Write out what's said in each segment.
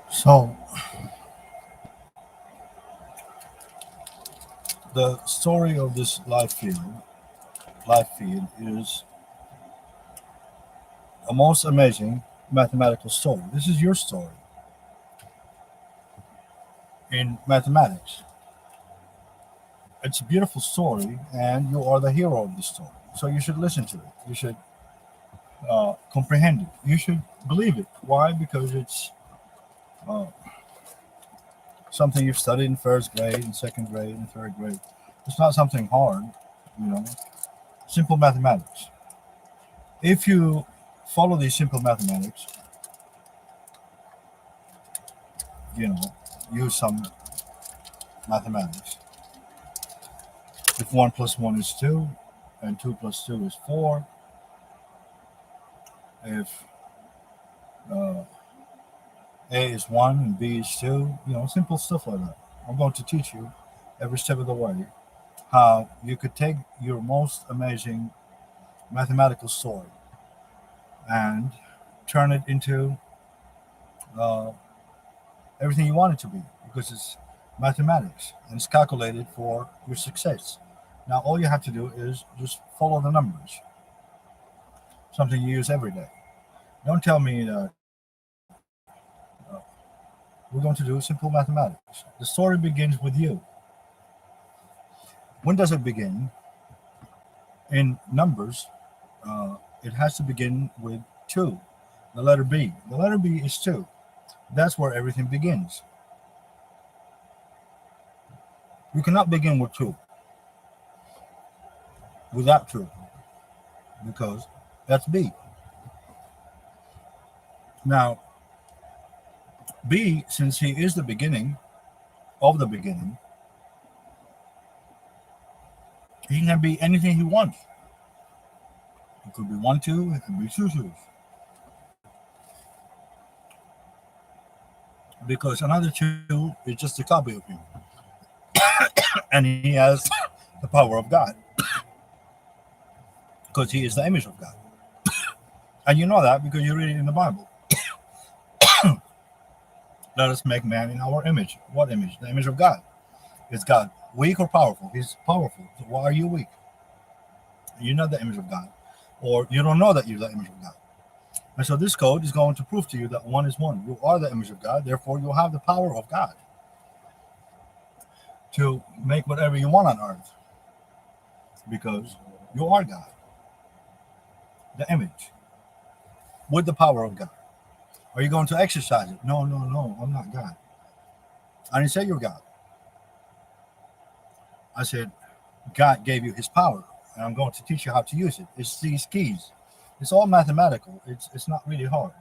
So the story of this life field is a most amazing mathematical story. This is your story in mathematics. It's a beautiful story, and you are the hero of the story. So you should listen to it. You should comprehend it. You should believe it. Why? Because it's uh, something you've studied in first grade, in second grade, in third grade. It's not something hard, you know. Simple mathematics. If you follow these simple mathematics, you know, use some mathematics. If 1 plus 1 is 2, and 2 plus 2 is 4, if uh, A is 1 and B is 2, simple stuff like that. I'm going to teach you every step of the way how you could take your most amazing mathematical story and turn it into uh, everything you want it to be because it's mathematics and it's calculated for your success. Now, all you have to do is just follow the numbers, something you use every day. Don't tell me that we're going to do simple mathematics. The story begins with you. When does it begin? In numbers, it has to begin with 2, the letter B. The letter B is 2. That's where everything begins. You cannot begin with 2 without 2 because that's B. Now, B, since he is the beginning of the beginning, he can be anything he wants. It could be 1, 2, it could be 2, 2. Because another 2 is just a copy of him. And he has the power of God because he is the image of God. And you know that because you read it in the Bible. Let us make man in our image. What image? The image of God. Is God weak or powerful? He's powerful. So why are you weak? You're not the image of God. Or you don't know that you're the image of God. And so this code is going to prove to you that 1 is 1. You are the image of God. Therefore, you have the power of God to make whatever you want on earth because you are God, the image, with the power of God. Are you going to exercise it? No, no, no. I'm not God. I didn't say you're God. I said God gave you his power, and I'm going to teach you how to use it. It's these keys. It's all mathematical. It's not really hard.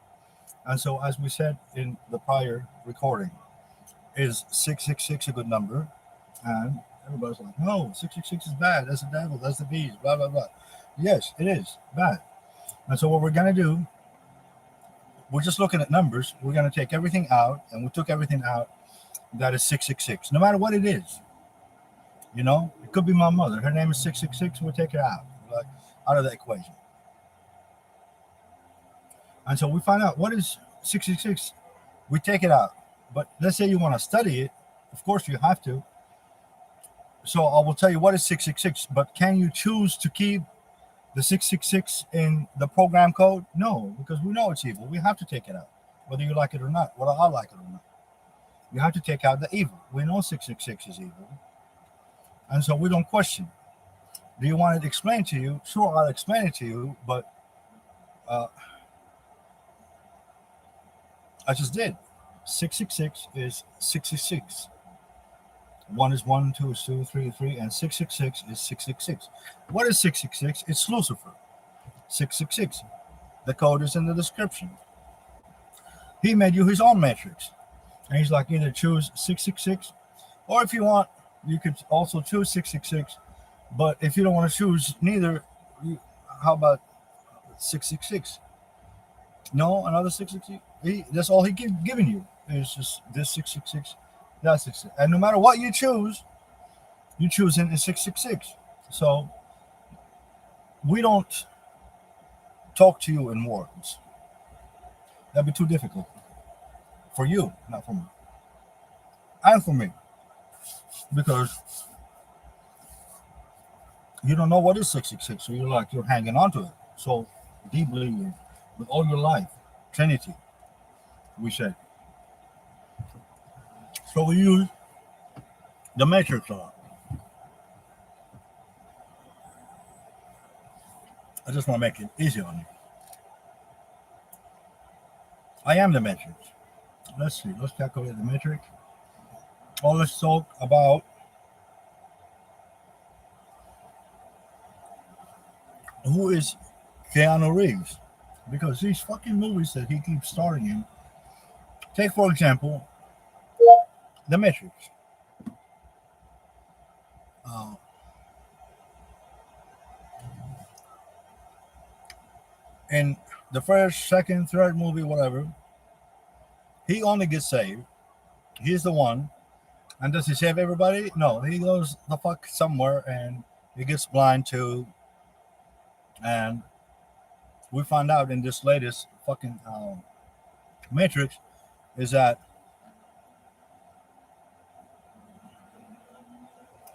And so, as we said in the prior recording, is 666 a good number? And everybody's like, no, 666 is bad. That's the devil. That's the beast. Blah blah blah. Yes, it is bad. And so, what we're gonna do, we're just looking at numbers. We're gonna take everything out, and we took everything out that is 666, no matter what it is. It could be my mother. Her name is 666. We'll take her out, like out of the equation. And so we find out what is 666. We take it out. But let's say you want to study it. Of course, you have to. So I will tell you what is 666. But can you choose to keep the 666 in the program code? No, because we know it's evil. We have to take it out, whether you like it or not, whether I like it or not. You have to take out the evil. We know 666 is evil. And so we don't question. Do you want it explained to you? Sure, I'll explain it to you, but uh, I just did. 666 is 66. 1 is 1, 2 is 2, 3 is 3, and 666 is 666. What is 666? It's Lucifer. 666. The code is in the description. He made you his own matrix. And he's like, either choose 666, or if you want, you could also choose 666. But if you don't want to choose neither, how about 666? No, another 666. That's all he giving you. It's just this 666, that 666. And no matter what you choose, you choose in 666. So we don't talk to you in words. That'd be too difficult For you, not for me. And for me. Because you don't know what is 666. So you're hanging on to it. So deeply with all your life. Trinity, we say. So we use the matrix a lot. I just want to make it easy on you. I am the matrix. Let's see. Let's calculate the matrix. Well, let's talk about who is Keanu Reeves. Because these fucking movies that he keeps starring in. Take, for example, The Matrix. Uh, in the first, second, third movie, whatever, he only gets saved. He's the one. And does he save everybody? No, he goes the fuck somewhere and he gets blind too. And we find out in this latest fucking Matrix is that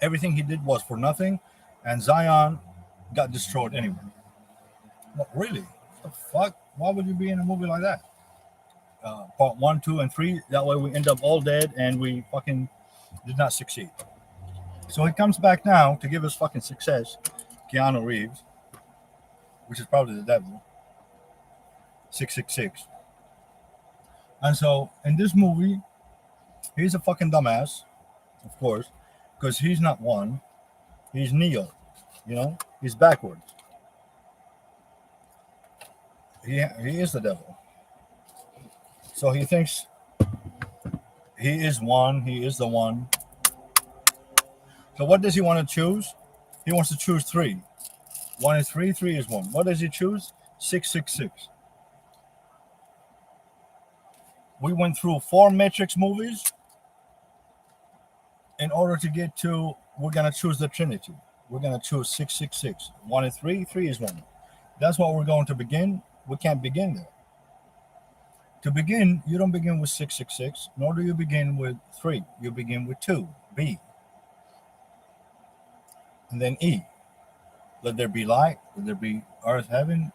everything he did was for nothing, and Zion got destroyed anyway. Well, really? What the fuck? Why would you be in a movie like that? Part 1, 2, and 3. That way we end up all dead and we fucking did not succeed. So he comes back now to give us fucking success. Keanu Reeves, which is probably the devil. 666. And so in this movie, he's a fucking dumbass, of course, because he's not one. He's Neo. You know, he's backwards. He is the devil. So he thinks he is one. He is the one. So what does he want to choose? He wants to choose 3. 1 is 3. 3 is 1. What does he choose? 666. We went through 4 Matrix movies in order to get to. We're gonna choose the Trinity. We're gonna choose 666. 1 is 3. 3 is 1. That's what we're going to begin. We can't begin there. To begin, you don't begin with 666, nor do you begin with 3. You begin with 2, B. And then E. Let there be light, let there be earth, heaven,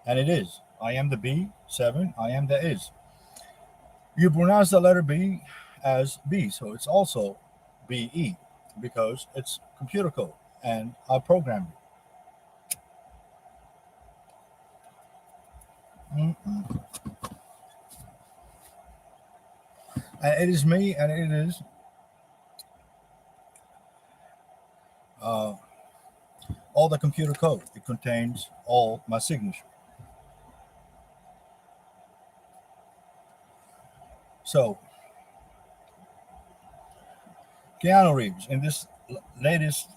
and it is. I am the B, 7, I am the is. You pronounce the letter B as B, so it's also BE, because it's computer code, and I programmed it. And it is me, and it is all the computer code. It contains all my signature. So, Keanu Reeves, in this latest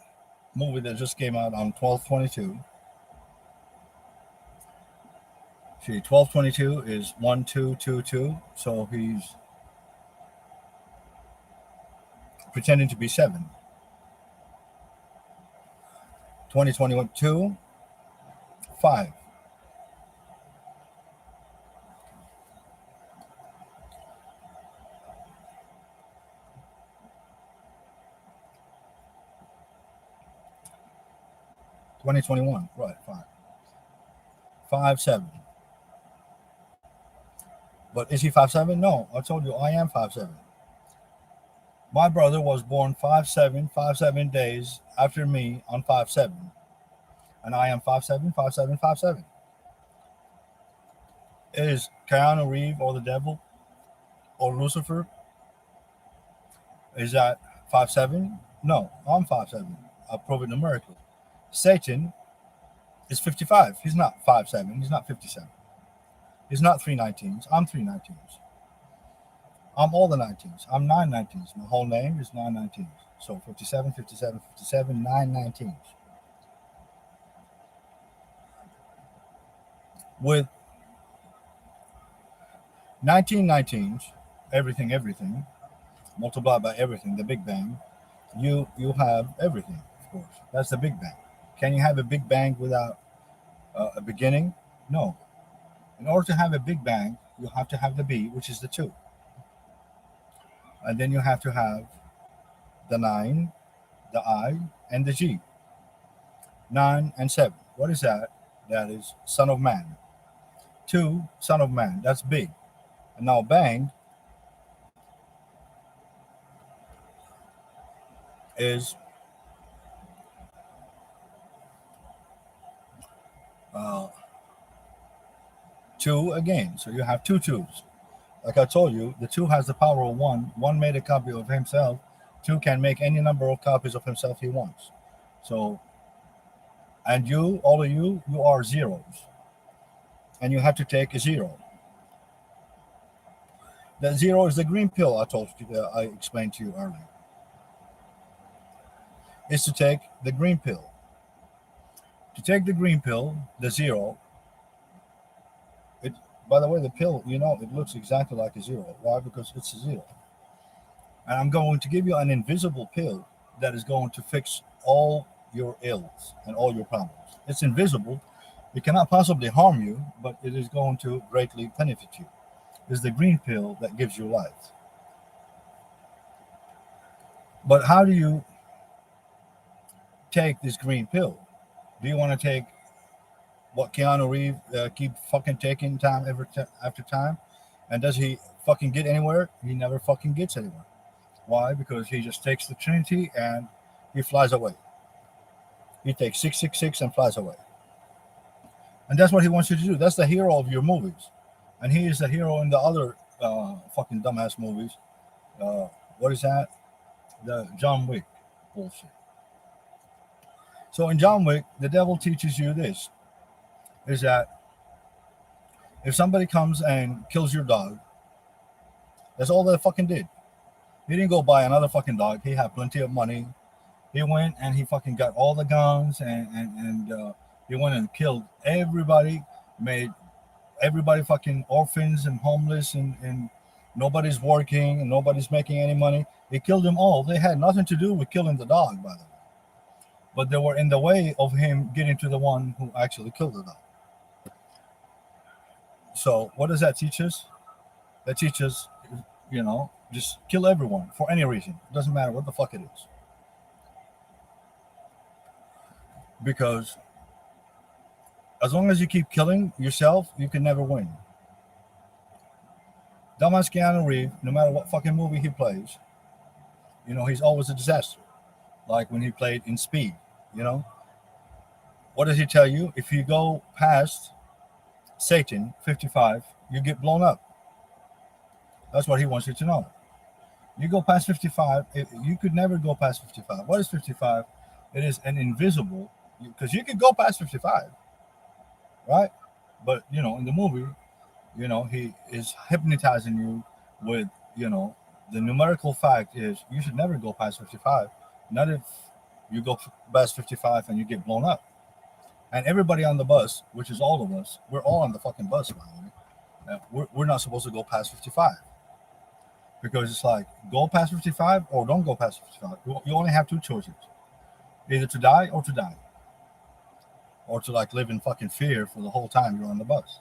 movie that just came out on 12/22, see, 12/22 is 1222, so he's pretending to be 7. 2022, 5. (2021) right, 5. 5, 7. But is he 5'7"? No, I told you I am 5'7". My brother was born 5'7", 5'7" days after me on 5'7", and I am 5'7", 5'7", 5'7". Is Keanu Reeves or the devil or Lucifer? Is that 5'7"? No, I'm 5'7". I've proven numerically. Satan is 55. He's not 5'7". He's not 57. He's not 319s. I'm 319s. I'm all the 19s. I'm 919s. My whole name is 919s. So 57, 57, 57, 919s. With 1919s, everything, multiplied by everything, the Big Bang, you have everything, of course. That's the Big Bang. Can you have a Big Bang without a beginning? No. In order to have a Big Bang, you have to have the B, which is the 2. And then you have to have the 9, the I, and the G. 9 and 7. What is that? That is Son of Man. 2, Son of Man. That's big. And now bang is uh, 2 again. So you have two twos. Like I told you, the 2 has the power of 1. 1 made a copy of himself. 2 can make any number of copies of himself he wants. So, and you, all of you are zeros. And you have to take a 0. The 0 is the green pill I told you, I explained to you earlier. Is to take the green pill. To take the green pill, the 0, it, by the way, the pill, it looks exactly like a 0. Why? Because it's a 0. And I'm going to give you an invisible pill that is going to fix all your ills and all your problems. It's invisible. It cannot possibly harm you, but it is going to greatly benefit you. It's the green pill that gives you life. But how do you take this green pill? Do you want to take what Keanu Reeves keep fucking taking time after time? And does he fucking get anywhere? He never fucking gets anywhere. Why? Because he just takes the Trinity and he flies away. He takes 666 and flies away. And that's what he wants you to do. That's the hero of your movies. And he is the hero in the other fucking dumbass movies. What is that? The John Wick bullshit. So in John Wick, the devil teaches you this, is that if somebody comes and kills your dog, that's all they fucking did. He didn't go buy another fucking dog. He had plenty of money. He went and he fucking got all the guns and he went and killed everybody, made everybody fucking orphans and homeless and nobody's working and nobody's making any money. He killed them all. They had nothing to do with killing the dog, by the way. But they were in the way of him getting to the one who actually killed the dog. So what does that teach us? That teaches, just kill everyone for any reason. It doesn't matter what the fuck it is. Because as long as you keep killing yourself, you can never win. Dumbass Keanu Reeves, no matter what fucking movie he plays, he's always a disaster. Like when he played in Speed, What does he tell you? If you go past Satan 55, you get blown up. That's what he wants you to know. You go past 55, you could never go past 55. What is 55? It is an invisible, because you could go past 55, right? But, in the movie, he is hypnotizing you with, the numerical fact is you should never go past 55. Not if you go past 55 and you get blown up. And everybody on the bus, which is all of us, we're all on the fucking bus, by the way. We're not supposed to go past 55. Because it's like, go past 55 or don't go past 55. You only have two choices. Either to die or to die. Or to live in fucking fear for the whole time you're on the bus.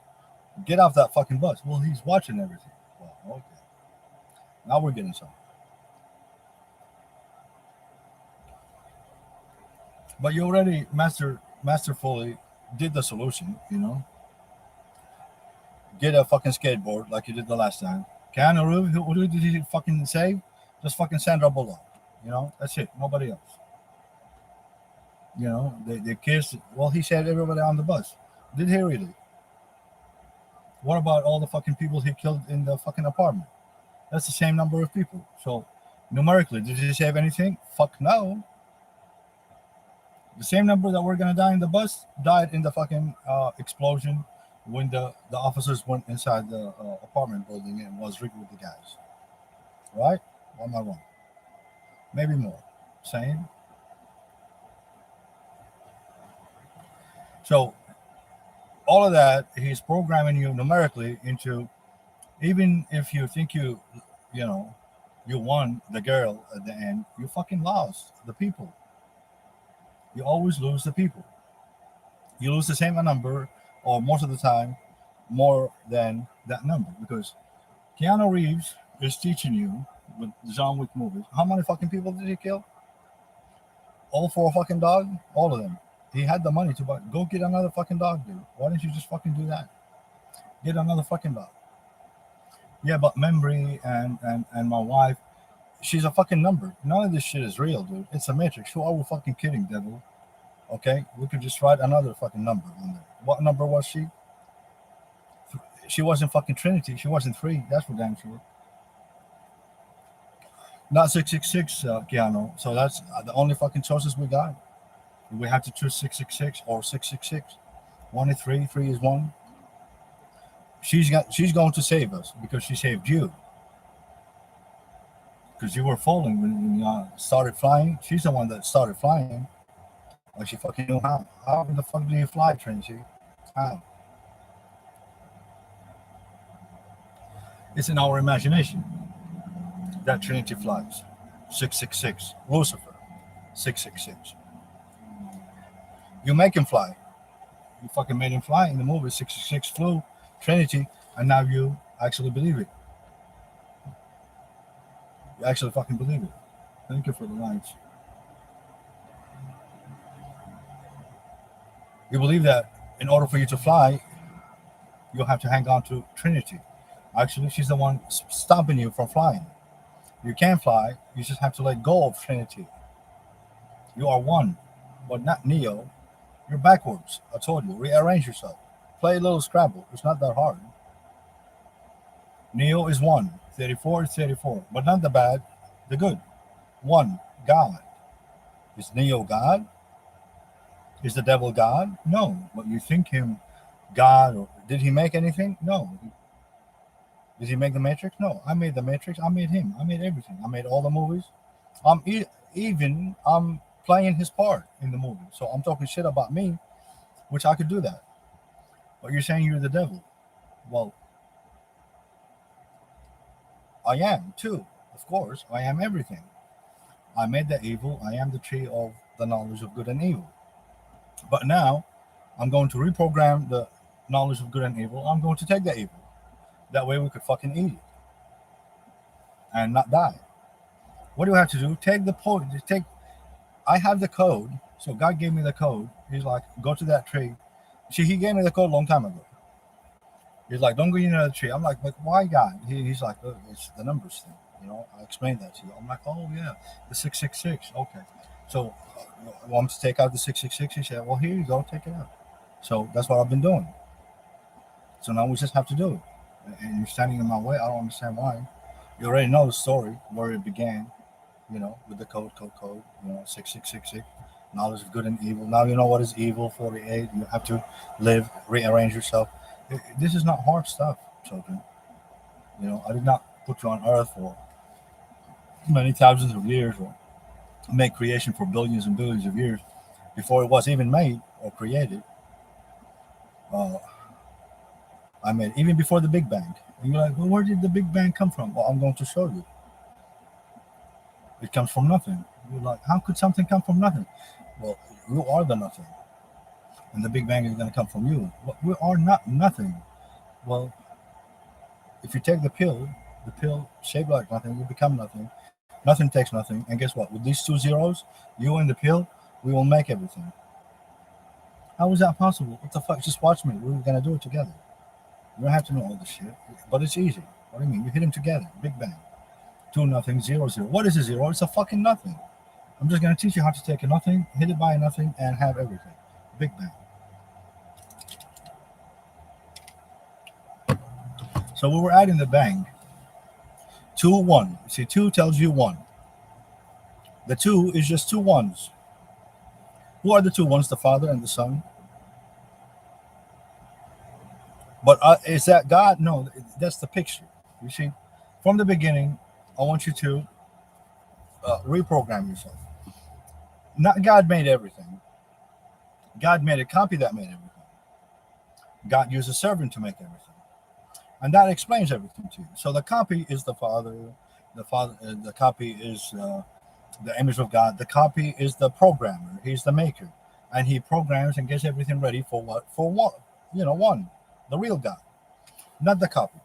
Get off that fucking bus. Well, he's watching everything. Well, okay. Now we're getting something. But you already masterfully did the solution, Get a fucking skateboard like you did the last time. Keanu Reeves, who did he fucking save? Just fucking Sandra Bullock. That's it. Nobody else. The kids, well, he saved everybody on the bus. Did he really? What about all the fucking people he killed in the fucking apartment? That's the same number of people. So, numerically, did he save anything? Fuck no. The same number that were gonna die in the bus died in the fucking explosion when the officers went inside the apartment building and was rigged with the guys. Right? Or am I wrong? Maybe more. Same. So all of that, he's programming you numerically into, even if you think you won the girl at the end, you fucking lost the people. You always lose the people. You lose the same number, or most of the time, more than that number, because Keanu Reeves is teaching you with the John Wick movies. How many fucking people did he kill? All for a fucking dog? All of them. He had the money to buy. Go get another fucking dog, dude. Why didn't you just fucking do that? Get another fucking dog. Yeah, but memory and my wife, she's a fucking number. None of this shit is real, dude. It's a matrix. Who are we fucking kidding, devil? Okay, we could just write another fucking number on there. What number was she? She wasn't fucking Trinity. She wasn't three. That's for damn sure. Not 666, Keanu. So that's the only fucking choices we got. We have to choose 666 or 666. One is three. Three is one. She's going to save us because she saved you. Because you were falling when you started flying. She's the one that started flying. Like she fucking knew how. How the fuck do you fly, Trinity? How? It's in our imagination that Trinity flies. 666. Lucifer. 666. You make him fly. You fucking made him fly in the movie. 666 flew Trinity, and now you actually believe it. You actually fucking believe it. Thank you for the lights. You believe that in order for you to fly, you'll have to hang on to Trinity. Actually, she's the one stopping you from flying. You can fly, you just have to let go of Trinity. You are one, but not Neo. You're backwards. I told you, rearrange yourself. Play a little Scrabble. It's not that hard. Neo is one. 34 is 34. But not the bad, the good. One, God. Is Neo God? Is the devil God? No. But you think him God, or did he make anything? No. Did he make the Matrix? No. I made the Matrix. I made him. I made everything. I made all the movies. I'm playing his part in the movie. So I'm talking shit about me, which I could do that. But you're saying you're the devil. Well, I am too. Of course, I am everything. I made the evil. I am the tree of the knowledge of good and evil. But now, I'm going to reprogram the knowledge of good and evil. I'm going to take the evil. That way we could fucking eat it and not die. What do I have to do? I have the code. So God gave me the code. He's like, go to that tree. See, he gave me the code a long time ago. He's like, don't go into the tree. I'm like, why God? He's like, oh, it's the numbers thing. I explained that to you. I'm like, oh yeah, the 666. Okay. So I want to take out the 666. He said, well, here you go, take it out. So that's what I've been doing. So now we just have to do it. And you're standing in my way. I don't understand why. You already know the story where it began, with the code, 6666, knowledge of good and evil. Now you know what is evil, 48. You have to live, rearrange yourself. This is not hard stuff, children. I did not put you on earth for many thousands of years or make creation for billions and billions of years before it was even made or created. I made even before the Big Bang. And you're like, well, where did the Big Bang come from? Well, I'm going to show you. It comes from nothing. You're like, how could something come from nothing? Well, you are the nothing. And the Big Bang is going to come from you. Well, we are not nothing. Well, if you take the pill shaped like nothing, you become nothing. Nothing takes nothing. And guess what? With these two zeros, you and the pill, we will make everything. How is that possible? What the fuck? Just watch me. We're going to do it together. You don't have to know all this shit. But it's easy. What do you mean? You hit them together. Big Bang. 2 nothing, 0 0. What is a zero? It's a fucking nothing. I'm just going to teach you how to take a nothing, hit it by a nothing, and have everything. Big Bang. So we were adding the bang. 2 1. See, 2 tells you 1. The 2 is just 2 ones. Who are the 2 ones? The Father and the Son. But is that God? No, that's the picture. You see, from the beginning, I want you to reprogram yourself. Not God made everything. God made a copy that made everything. God used a servant to make everything. And that explains everything to you. So the copy is the Father. The copy is the image of God. The copy is the programmer. He's the maker. And he programs and gets everything ready for what? For what? One. The real God. Not the copy.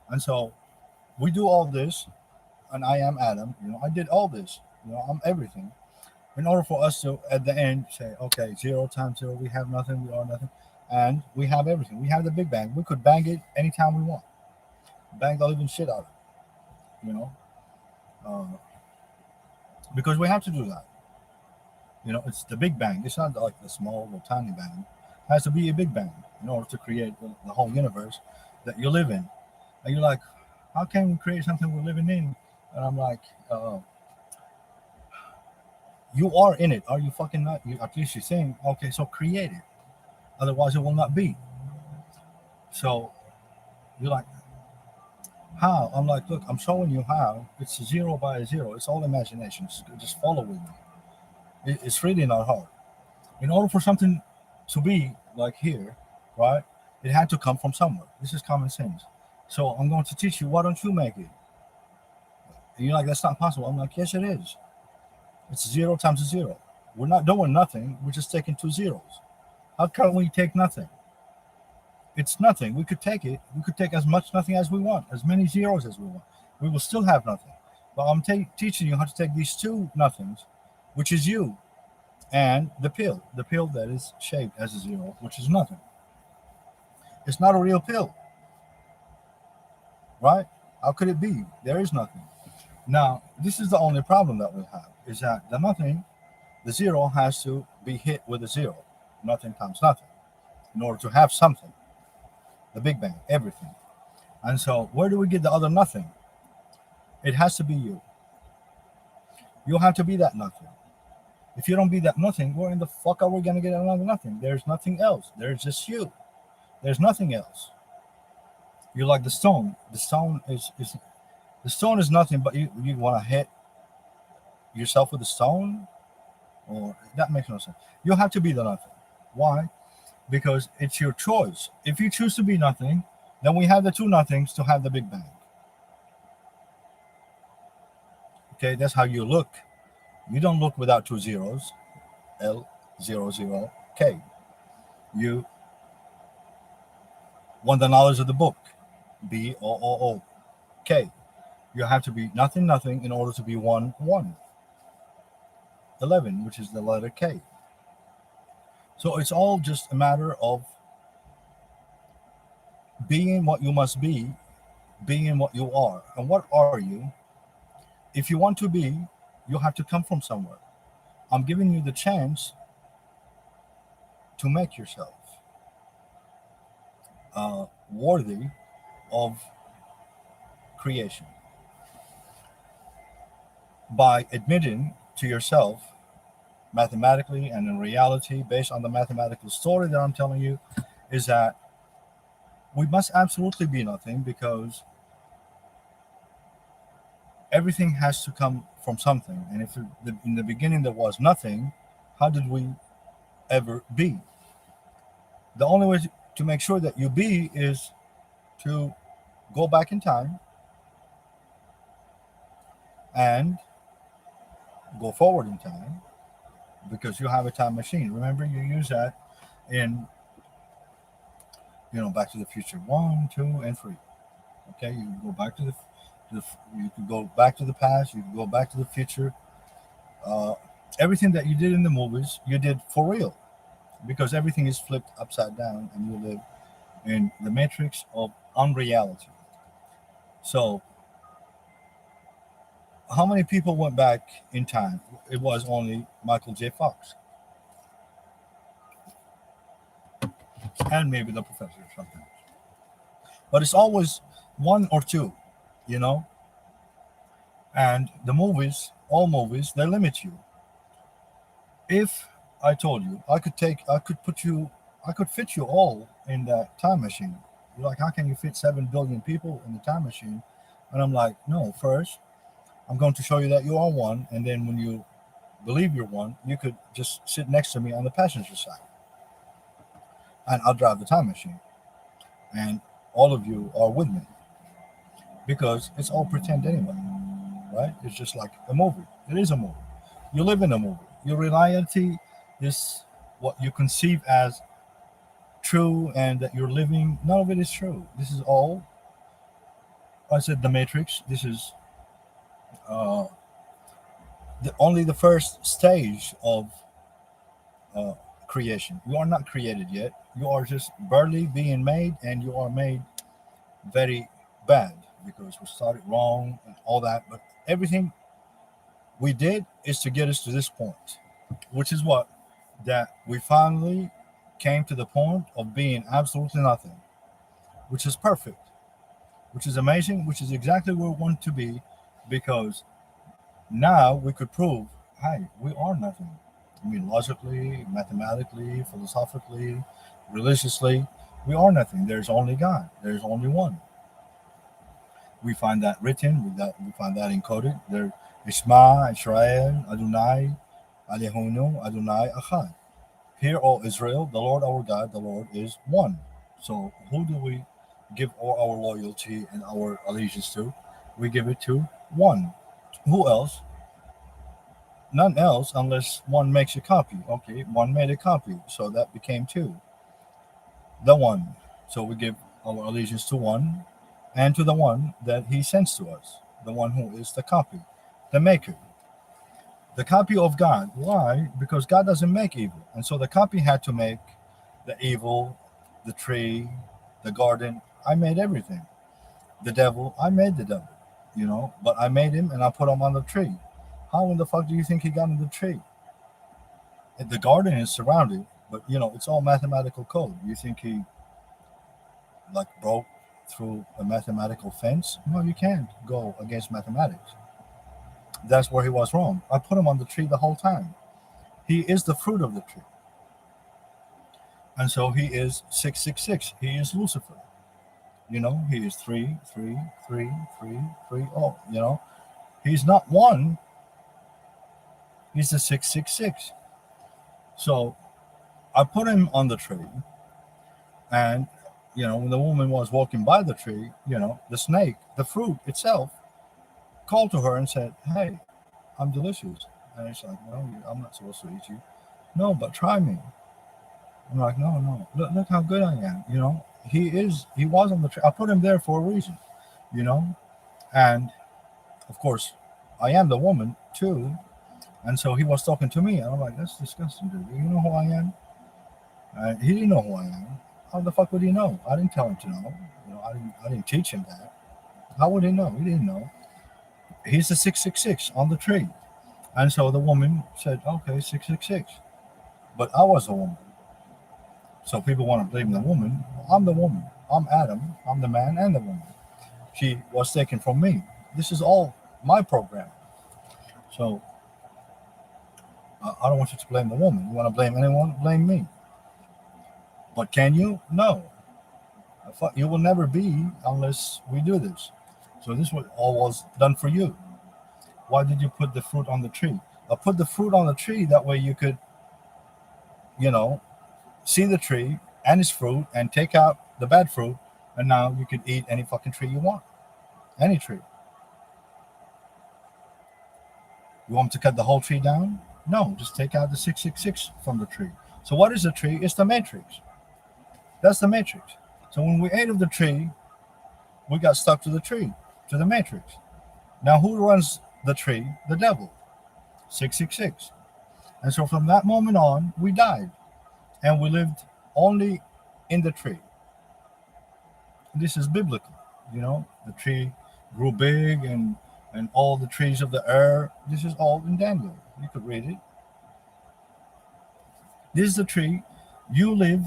And so we do all this and I am Adam. I did all this. I'm everything. In order for us to, at the end, say, okay, zero times zero, we have nothing, we are nothing, and we have everything. We have the Big Bang. We could bang it anytime we want. Bang the living shit out of it. Uh, because we have to do that. It's the Big Bang. It's not like the small or tiny bang. It has to be a Big Bang in order to create the whole universe that you live in. And you're like, how can we create something we're living in? And I'm like, you are in it. Are you fucking not? At least you're saying, okay, so create it. Otherwise, it will not be. So you're like, how? I'm like, look, I'm showing you how. It's zero by zero. It's all imagination. Just follow with me. It's really not hard. In order for something to be like here, right, it had to come from somewhere. This is common sense. So I'm going to teach you. Why don't you make it? And you're like, that's not possible. I'm like, yes, it is. It's zero times a zero. We're not doing nothing. We're just taking two zeros. How can we take nothing? It's nothing. We could take it. We could take as much nothing as we want, as many zeros as we want. We will still have nothing. But I'm teaching you how to take these two nothings, which is you, and the pill that is shaped as a zero, which is nothing. It's not a real pill, right? How could it be? There is nothing. Now, this is the only problem that we have, is that the nothing, the zero has to be hit with a zero. Nothing times nothing in order to have something. The Big Bang, everything. And so, where do we get the other nothing? It has to be you. You have to be that nothing. If you don't be that nothing, where in the fuck are we going to get another nothing? There's nothing else. There's just you. There's nothing else. You're like the stone. The stone is the stone is nothing, but you want to hit yourself with the stone, or that makes no sense. You have to be the nothing. Why? Because it's your choice. If you choose to be nothing, then we have the two nothings to have the Big Bang. Okay, that's how you look. You don't look without two zeros. L00K. You want the knowledge of the book. BOOOK. You have to be nothing, nothing in order to be 1, 1. 11, which is the letter K. So it's all just a matter of being what you must be, being what you are. And what are you? If you want to be, you have to come from somewhere. I'm giving you the chance to make yourself worthy of creation by admitting to yourself mathematically and in reality, based on the mathematical story that I'm telling you, is that we must absolutely be nothing, because everything has to come from something. And if in the beginning there was nothing, how did we ever be? The only way to make sure that you be is to go back in time and go forward in time, because you have a time machine. Remember, you use that in, Back to the Future 1, 2, and 3. Okay, you can go back to you can go back to the past, you can go back to the future. Uh, Everything that you did in the movies, you did for real, because everything is flipped upside down, and you live in the matrix of unreality. So, how many people went back in time? It was only Michael J. Fox and maybe the professor or something. But it's always one or two, you know. And the movies, all movies, they limit you. If I told you I could fit you all in that time machine. You're like, how can you fit 7 billion people in the time machine? And I'm like, no. First, I'm going to show you that you are one, and then when you believe you're one, you could just sit next to me on the passenger side, and I'll drive the time machine, and all of you are with me, because it's all pretend anyway, right? It's just like a movie. It is a movie. You live in a movie. Your reality is what you conceive as true, and that you're living. None of it is true. This is all. I said the Matrix. This is uh, only the first stage of uh, creation. You are not created yet. You are just barely being made, and you are made very bad because we started wrong and all that. But everything we did is to get us to this point, which is what? That we finally came to the point of being absolutely nothing, which is perfect, which is amazing, which is exactly where we want to be, because now we could prove, hey, we are nothing. I mean, logically, mathematically, philosophically, religiously, we are nothing. There's only God. There's only one. We find that written. We find that encoded. There, Ishma, Israel, Adonai, Alehonu, Adonai, Achad. Hear, O Israel, the Lord our God, the Lord is one. So who do we give all our loyalty and our allegiance to? We give it to one. Who else? None else, unless one makes a copy. Okay, one made a copy, so that became two. The one. So we give our allegiance to one, and to the one that he sends to us, the one who is the copy, the maker, the copy of God. Why? Because God doesn't make evil, and so the copy had to make the evil, the tree, the garden. I made everything. The devil, I made the devil, but I made him and I put him on the tree. How in the fuck do you think he got on the tree? The garden is surrounded, but it's all mathematical code. You think he like broke through a mathematical fence? No, you can't go against mathematics. That's where he was wrong. I put him on the tree the whole time. He is the fruit of the tree. And so he is 666. He is Lucifer. He is three, three, three, three, three. Oh, he's not one. He's the 666. So I put him on the tree, and when the woman was walking by the tree, the snake, the fruit itself, called to her and said, "Hey, I'm delicious." And it's like, "No, I'm not supposed to eat you." "No, but try me." I'm like, "No, no. Look how good I am." He is. He was on the tree. I put him there for a reason. You know, and of course, I am the woman too. And so he was talking to me, and I'm like, "That's disgusting, dude. You know who I am?" He didn't know who I am. How the fuck would he know? I didn't tell him to know. I didn't teach him that. How would he know? He didn't know. He's the 666 on the tree. And so the woman said, "Okay, 666." But I was a woman. So people want to blame the woman. I'm the woman. I'm Adam. I'm the man and the woman. She was taken from me. This is all my program. So I don't want you to blame the woman. You want to blame anyone? Blame me. But can you? No. You will never be unless we do this. So this was all was done for you. Why did you put the fruit on the tree? I put the fruit on the tree that way you could, you know, see the tree and its fruit and take out the bad fruit, and now you could eat any fucking tree you want. Any tree. You want to cut the whole tree down? No, just take out the 666 from the tree. So what is the tree? It's the matrix. That's the matrix. So when we ate of the tree, we got stuck to the tree, to the matrix. Now who runs the tree? The devil. 666. And so from that moment on, we died. And we lived only in the tree. This is biblical. The tree grew big, and all the trees of the air. This is all in Daniel. You could read it. This is the tree. You live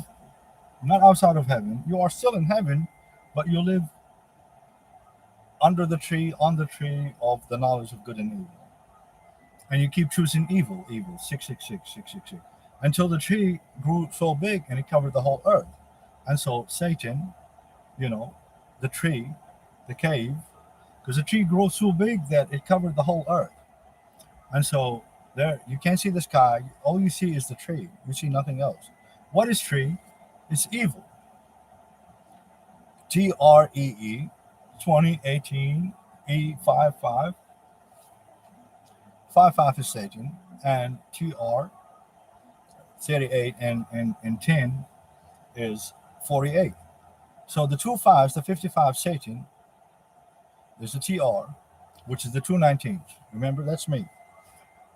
not outside of heaven. You are still in heaven, but you live under the tree, on the tree of the knowledge of good and evil. And you keep choosing evil, evil, 666, 666, until the tree grew so big and it covered the whole earth. And so Satan, you know, the tree, the cave, because the tree grew so big that it covered the whole earth. And so there, you can't see the sky. All you see is the tree. You see nothing else. What is tree? It's evil. TREE, 2018 E55. 55 is Satan, and TR 38 and 10 is 48. So the two fives, the 55 Satan, there's a TR, which is the two 19s. Remember, that's me.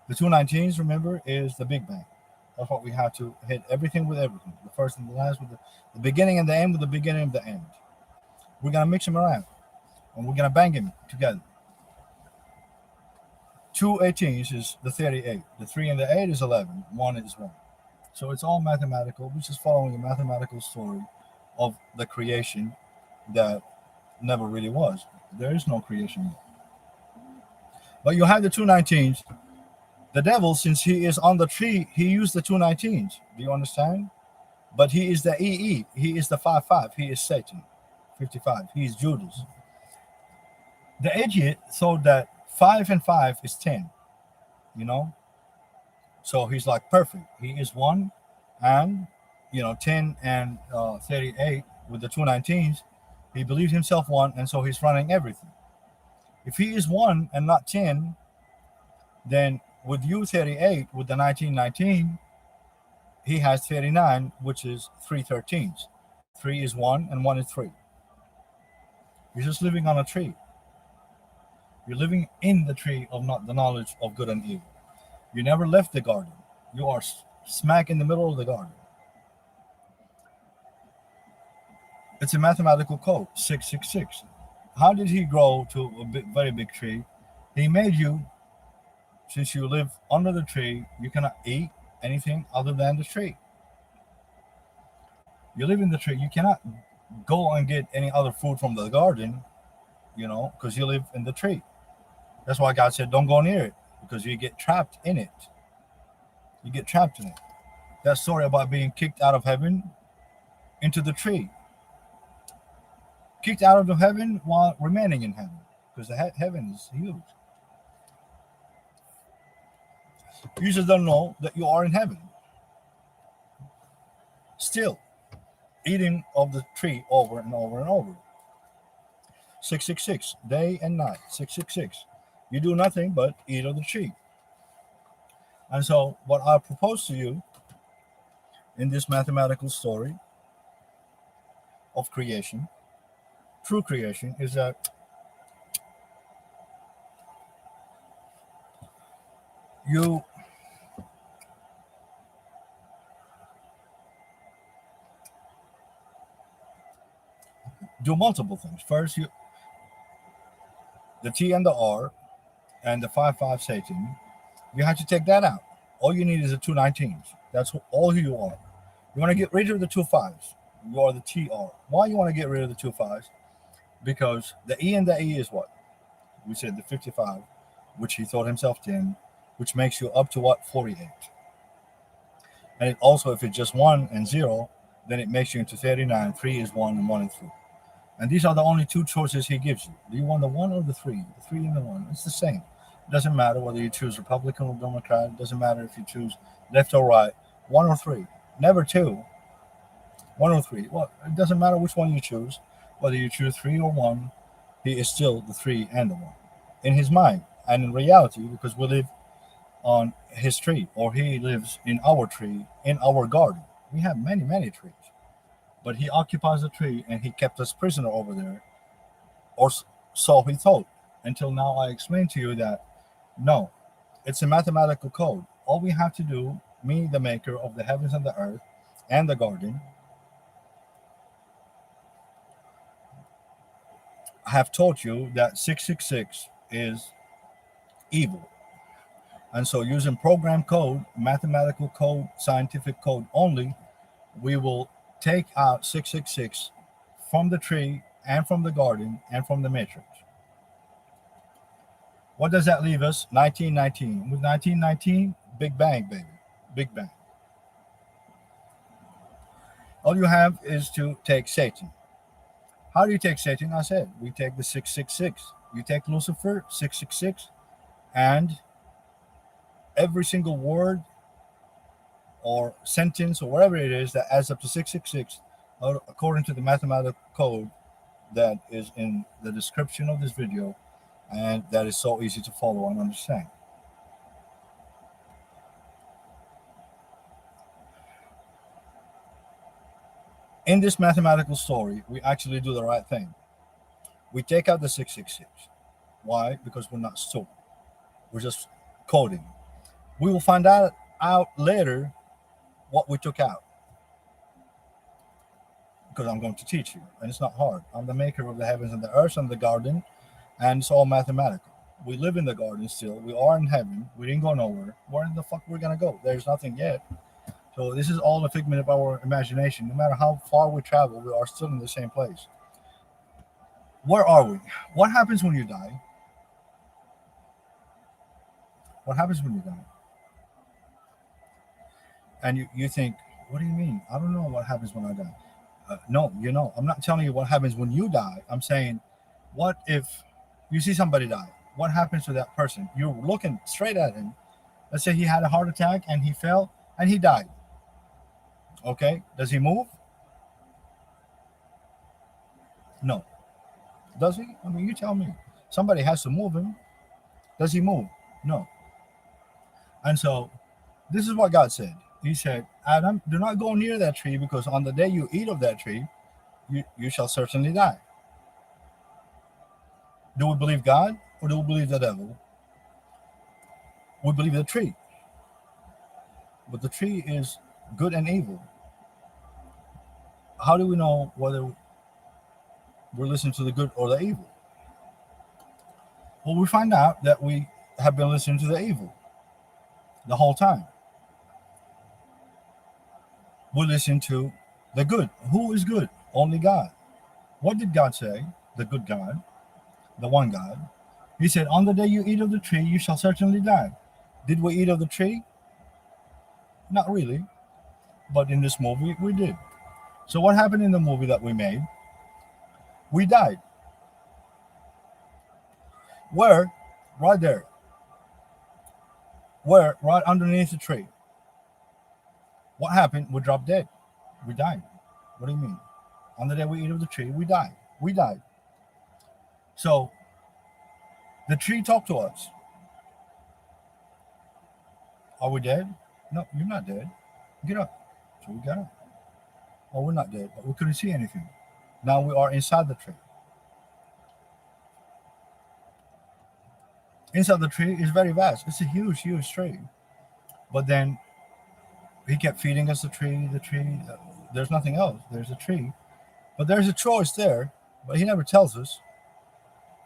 The two 19s, remember, is the Big Bang. That's what we have to hit everything with everything. The first and the last with the beginning and the end with the beginning of the end. We're going to mix them around and we're going to bang them together. Two 18s is the 38. The 3 and the 8 is 11. 1 is 1. So it's all mathematical. We're just following a mathematical story of the creation that never really was. There is no creation yet. But you have the two 19s. The devil, since he is on the tree, he used the two 19s. Do you understand? But he is the EE. He is the 5-5. He is Satan. 55. He is Judas. The idiot thought that 5 and 5 is 10. You know? So he's like perfect. He is 1 and 10 and 38 with the two 19s. He believes himself 1, and so he's running everything. If he is 1 and not 10, then with you 38 with the 1919, he has 39, which is 3 13s. 3 is 1 and 1 is 3. You're just living on a tree. You're living in the tree of not the knowledge of good and evil. You never left the garden. You are smack in the middle of the garden. It's a mathematical code, 666. How did he grow to a very big tree? He made you, since you live under the tree, you cannot eat anything other than the tree. You live in the tree. You cannot go and get any other food from the garden, because you live in the tree. That's why God said, don't go near it, because you get trapped in it. You get trapped in it. That story about being kicked out of heaven into the tree. Kicked out of the heaven while remaining in heaven, because the heaven is huge. You just don't know that you are in heaven. Still, eating of the tree over and over and over. 666, day and night, 666. You do nothing but eat of the tree. And so what I propose to you in this mathematical story of creation, true creation, is that you do multiple things. First, the T and the R and the 5-5 Satan, you have to take that out. All you need is the two 19s. That's all who you are. You want to get rid of the two 5s. You are the TR. Why you want to get rid of the two 5s? Because the E and the E is what? We said the 55, which he thought himself 10, which makes you up to what? 48. And it also, if it's just 1 and 0, then it makes you into 39. 3 is 1 and 1 is 3. And these are the only two choices he gives you. Do you want the 1 or the 3? The 3 and the 1. It's the same. It doesn't matter whether you choose Republican or Democrat. It doesn't matter if you choose left or right. 1 or 3. Never 2. 1 or 3. Well, it doesn't matter which one you choose. Whether you choose 3 or 1, he is still the 3 and the 1. In his mind and in reality, because we live on his tree, or he lives in our tree, in our garden. We have many, many trees. But he occupies the tree and he kept us prisoner over there, or so he thought. Until now, I explained to you that no, it's a mathematical code. All we have to do, me, the maker of the heavens and the earth and the garden, have taught you that 666 is evil. And so using program code, mathematical code, scientific code only, we will take out 666 from the tree and from the garden and from the matrix. What does that leave us? 1919. With 1919, Big Bang, baby. Big Bang. All you have is to take Satan. How do you take Satan? I said, we take the 666. You take Lucifer, 666, and every single word or sentence or whatever it is that adds up to 666, according to the mathematical code that is in the description of this video, and that is so easy to follow and understand. In this mathematical story, we actually do the right thing. We take out the 666. Why? Because we're not stupid. We're just coding. We will find out later what we took out because I'm going to teach you, and it's not hard. I'm the maker of the heavens and the earth and the garden, and it's all mathematical. We live in the garden still. We are in heaven. We didn't go nowhere. Where in the fuck we're gonna go? There's nothing yet. So this is all a figment of our imagination. No matter how far we travel, we are still in the same place. Where are we? What happens when you die? What happens when you die? And you think, what do you mean? I don't know what happens when I die. No, I'm not telling you what happens when you die. I'm saying, what if you see somebody die? What happens to that person? You're looking straight at him. Let's say he had a heart attack and he fell and he died. Okay, does he move? No. Does he? I mean, you tell me. Somebody has to move him. Does he move? No. And so this is what God said. He said, Adam, do not go near that tree because on the day you eat of that tree, you shall certainly die. Do we believe God or do we believe the devil? We believe the tree. But the tree is good and evil. How do we know whether we're listening to the good or the evil? Well, we find out that we have been listening to the evil the whole time. We listen to the good. Who is good? Only God. What did God say? The good God, the one God. He said, on the day you eat of the tree, you shall certainly die. Did we eat of the tree? Not really. But in this movie, we did. So what happened in the movie that we made? We died. Where? Right there. Where? Right underneath the tree. What happened? We dropped dead. We died. What do you mean? On the day we eat of the tree, we died. We died. So the tree talked to us. Are we dead? No, you're not dead. Get up. So we got up. Oh, we're not dead, but we couldn't see anything. Now we are inside the tree. Inside the tree is very vast. It's a huge, huge tree. But then he kept feeding us the tree, the tree. There's nothing else. There's a tree. But there's a choice there. But he never tells us.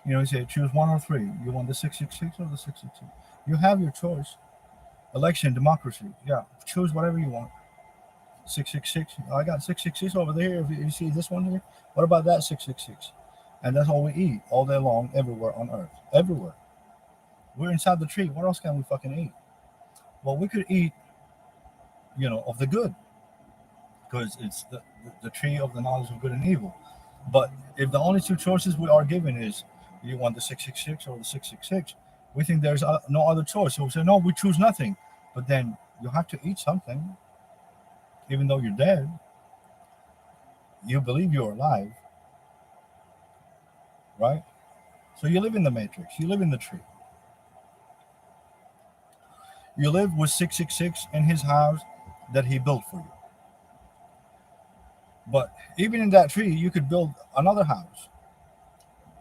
He said, choose one or three. You want the 666 or the 666? You have your choice. Election, democracy. Yeah, choose whatever you want. 666. I got 666 over there. If you see this one here, what about that 666? And that's all we eat all day long, everywhere on earth. Everywhere. We're inside the tree. What else can we fucking eat? Well, we could eat, of the good, because it's the tree of the knowledge of good and evil. But if the only two choices we are given is you want the 666 or the 666, we think there's no other choice. So we say, no, we choose nothing. But then you have to eat something, even though you're dead. You believe you're alive, right? So you live in the matrix. You live in the tree. You live with 666 in his house that he built for you. But even in that tree, you could build another house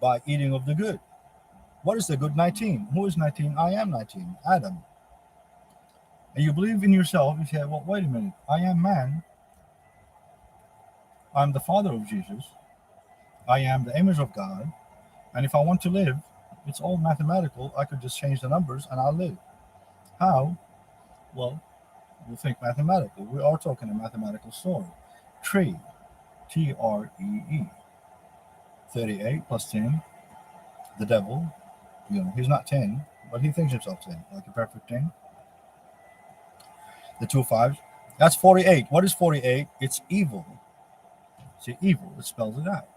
by eating of the good. What is the good? 19. Who is 19? I am 19. Adam. And you believe in yourself. You say, well, wait a minute. I am man. I'm the father of Jesus. I am the image of God. And if I want to live, it's all mathematical. I could just change the numbers and I'll live. How? Well, we think mathematically. We are talking a mathematical story. Tree. Tree. 38 plus 10. The devil. He's not 10, but he thinks himself 10, like a perfect 10. The two fives. That's 48. What is 48? It's evil. See, evil. It spells it out.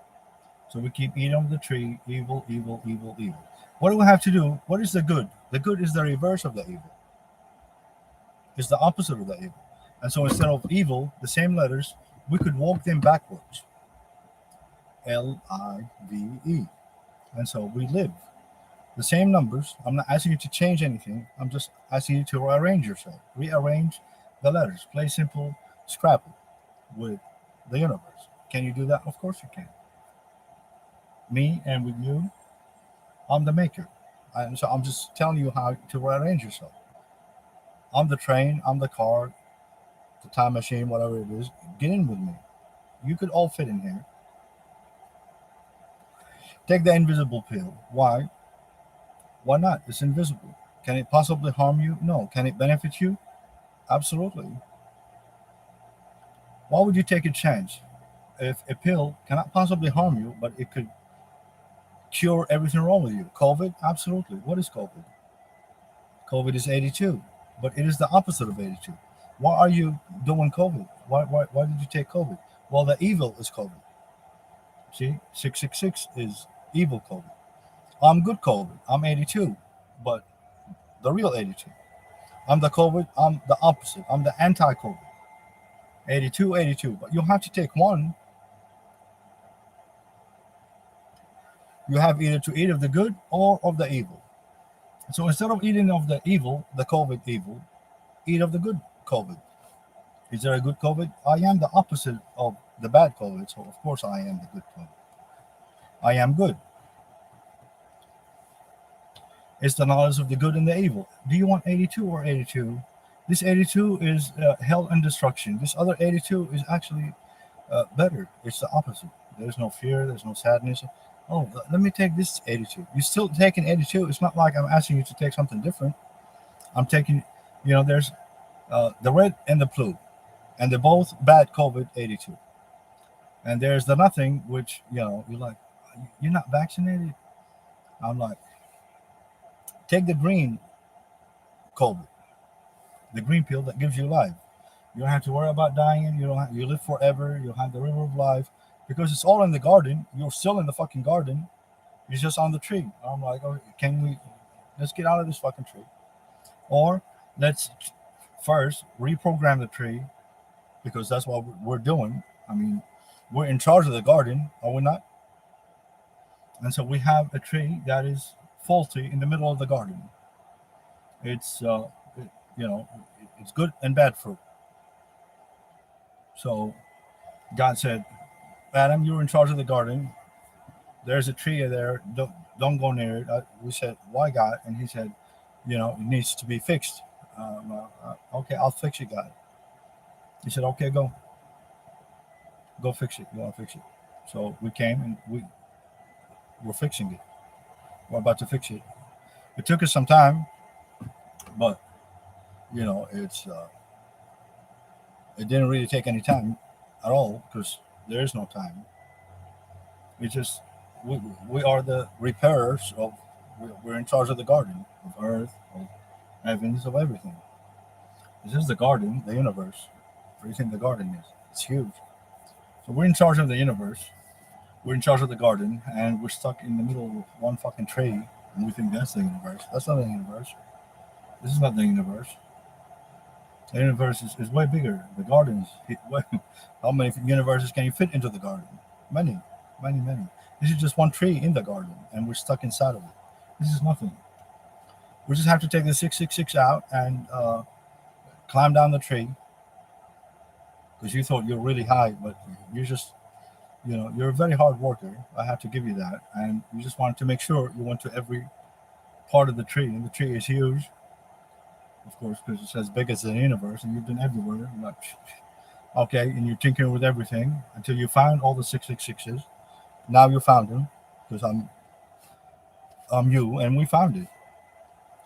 So we keep eating of the tree. Evil, evil, evil, evil. What do we have to do? What is the good? The good is the reverse of the evil. It's the opposite of the evil. And so instead of evil, the same letters, we could walk them backwards. Live. And so we live. The same numbers. I'm not asking you to change anything. I'm just asking you to rearrange yourself. Rearrange the letters. Play simple Scrabble with the universe. Can you do that? Of course you can. Me and with you, I'm the maker. And so I'm just telling you how to rearrange yourself. I'm the train, I'm the car, the time machine, whatever it is. Get in with me. You could all fit in here. Take the invisible pill. Why? Why not? It's invisible. Can it possibly harm you? No. Can it benefit you? Absolutely. Why would you take a chance? If a pill cannot possibly harm you, but it could cure everything wrong with you. COVID? Absolutely. What is COVID? COVID is 82, but it is the opposite of 82. Why are you doing COVID? Why did you take COVID? Well, the evil is COVID. See, 666 is evil COVID. I'm good COVID. I'm 82, but the real 82. I'm the COVID. I'm the opposite. I'm the anti COVID. 82, 82. But you have to take one. You have either to eat of the good or of the evil. So instead of eating of the evil, the COVID evil, eat of the good COVID. Is there a good COVID? I am the opposite of the bad COVID, so of course I am the good COVID. I am good. It's the knowledge of the good and the evil. Do you want 82 or 82? This 82 is hell and destruction. This other 82 is actually better. It's the opposite. There's no fear. There's no sadness. Oh, let me take this 82. You're still taking 82. It's not like I'm asking you to take something different. I'm taking, there's the red and the blue, and they're both bad COVID 82. And there's the nothing, which, you're like, you're not vaccinated. I'm like, take the green COVID, the green pill that gives you life. You don't have to worry about dying. You live forever. You'll have the river of life because it's all in the garden. You're still in the fucking garden. You're just on the tree. I'm like, oh, let's get out of this fucking tree. Or let's first reprogram the tree because that's what we're doing. I mean, we're in charge of the garden, are we not? And so we have a tree that is faulty in the middle of the garden. It's, it's good and bad fruit. So God said, Adam, you're in charge of the garden. There's a tree there. Don't go near it. We said, why, God? And he said, it needs to be fixed. Okay, I'll fix it, God. He said, okay, go fix it. You want to fix it? So we came and we're fixing it. We're about to fix it. It took us some time, but it didn't really take any time at all because there is no time. We just we are the repairers of. We're in charge of the garden, of earth, of heavens, of everything. This is the garden, the universe. Everything the garden is. It's huge. So we're in charge of the universe. We're in charge of the garden, and we're stuck in the middle of one fucking tree, and we think that's the universe. That's not the universe. This is not the universe. The universe is way bigger. The gardens. How many universes can you fit into the garden? Many, many, many. This is just one tree in the garden, and we're stuck inside of it. This is nothing. We just have to take the 666 out and climb down the tree because you thought you're really high, but you're just, you're a very hard worker. I have to give you that. And you just wanted to make sure you went to every part of the tree, and the tree is huge, of course, because it's as big as the universe, and you've been everywhere. You're like, okay, and you're tinkering with everything until you found all the 666s. Now you found them because I'm you, and we found it.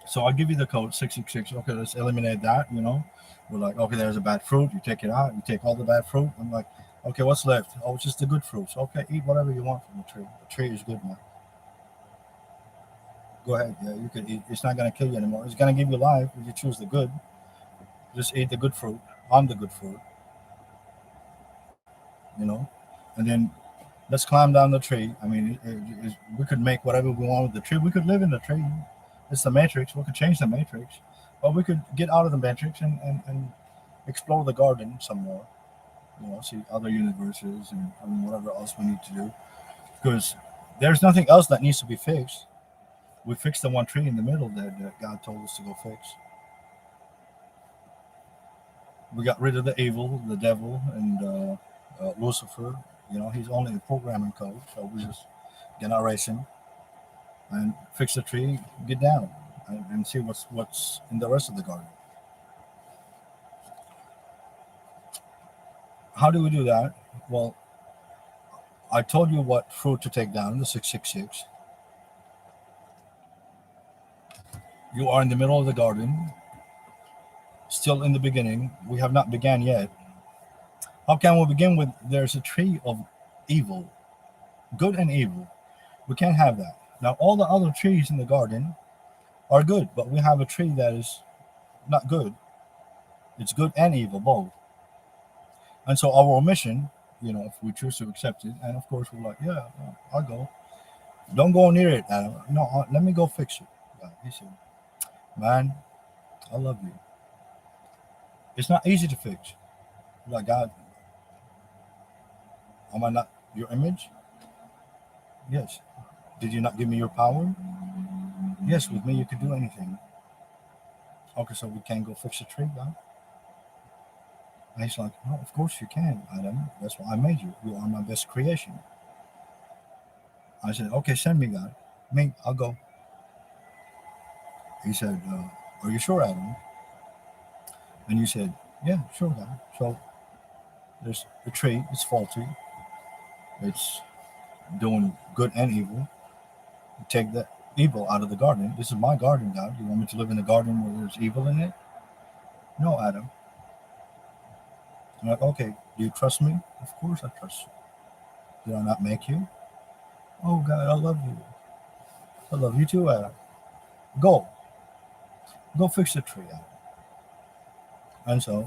So I give you the code 666. Okay, let's eliminate that. We're like, okay, there's a bad fruit. You take it out. You take all the bad fruit. I'm like, okay, what's left? Oh, it's just the good fruits. Okay, eat whatever you want from the tree. The tree is good now. Go ahead. Yeah, you can eat. It's not gonna kill you anymore. It's gonna give you life if you choose the good. Just eat the good fruit. I'm the good fruit. And then let's climb down the tree. I mean, we could make whatever we want with the tree. We could live in the tree. It's the matrix. We could change the matrix, but we could get out of the matrix and explore the garden some more. See other universes and whatever else we need to do. Because there's nothing else that needs to be fixed. We fixed the one tree in the middle that God told us to go fix. We got rid of the evil, the devil, and Lucifer. He's only a programming code, so we just get our racing. and fix the tree, get down, and see what's in the rest of the garden. How do we do that? Well, I told you what fruit to take down, the 666. You are in the middle of the garden, still in the beginning. We have not began yet. How can we begin with there's a tree of evil, good and evil? We can't have that. Now, all the other trees in the garden are good, but we have a tree that is not good. It's good and evil, both. And so our mission, if we choose to accept it, and of course we're like, yeah, I'll go. Don't go near it, Adam. No, let me go fix it. He said, man, I love you. It's not easy to fix. Like, God, am I not your image? Yes. Did you not give me your power? Yes, with me you could do anything. Okay, so we can't go fix a tree, God? And he's like, no, of course you can, Adam. That's why I made you. You are my best creation. I said, okay, send me, God. Me, I'll go. He said, are you sure, Adam? And you said, yeah, sure, God. So there's a tree, it's faulty. It's doing good and evil. You take the evil out of the garden. This is my garden, God. You want me to live in a garden where there's evil in it? No, Adam. I'm like, okay, do you trust me? Of course I trust you. Did I not make you? Oh, God, I love you. I love you too, Adam. Go. Go fix the tree, Adam. And so,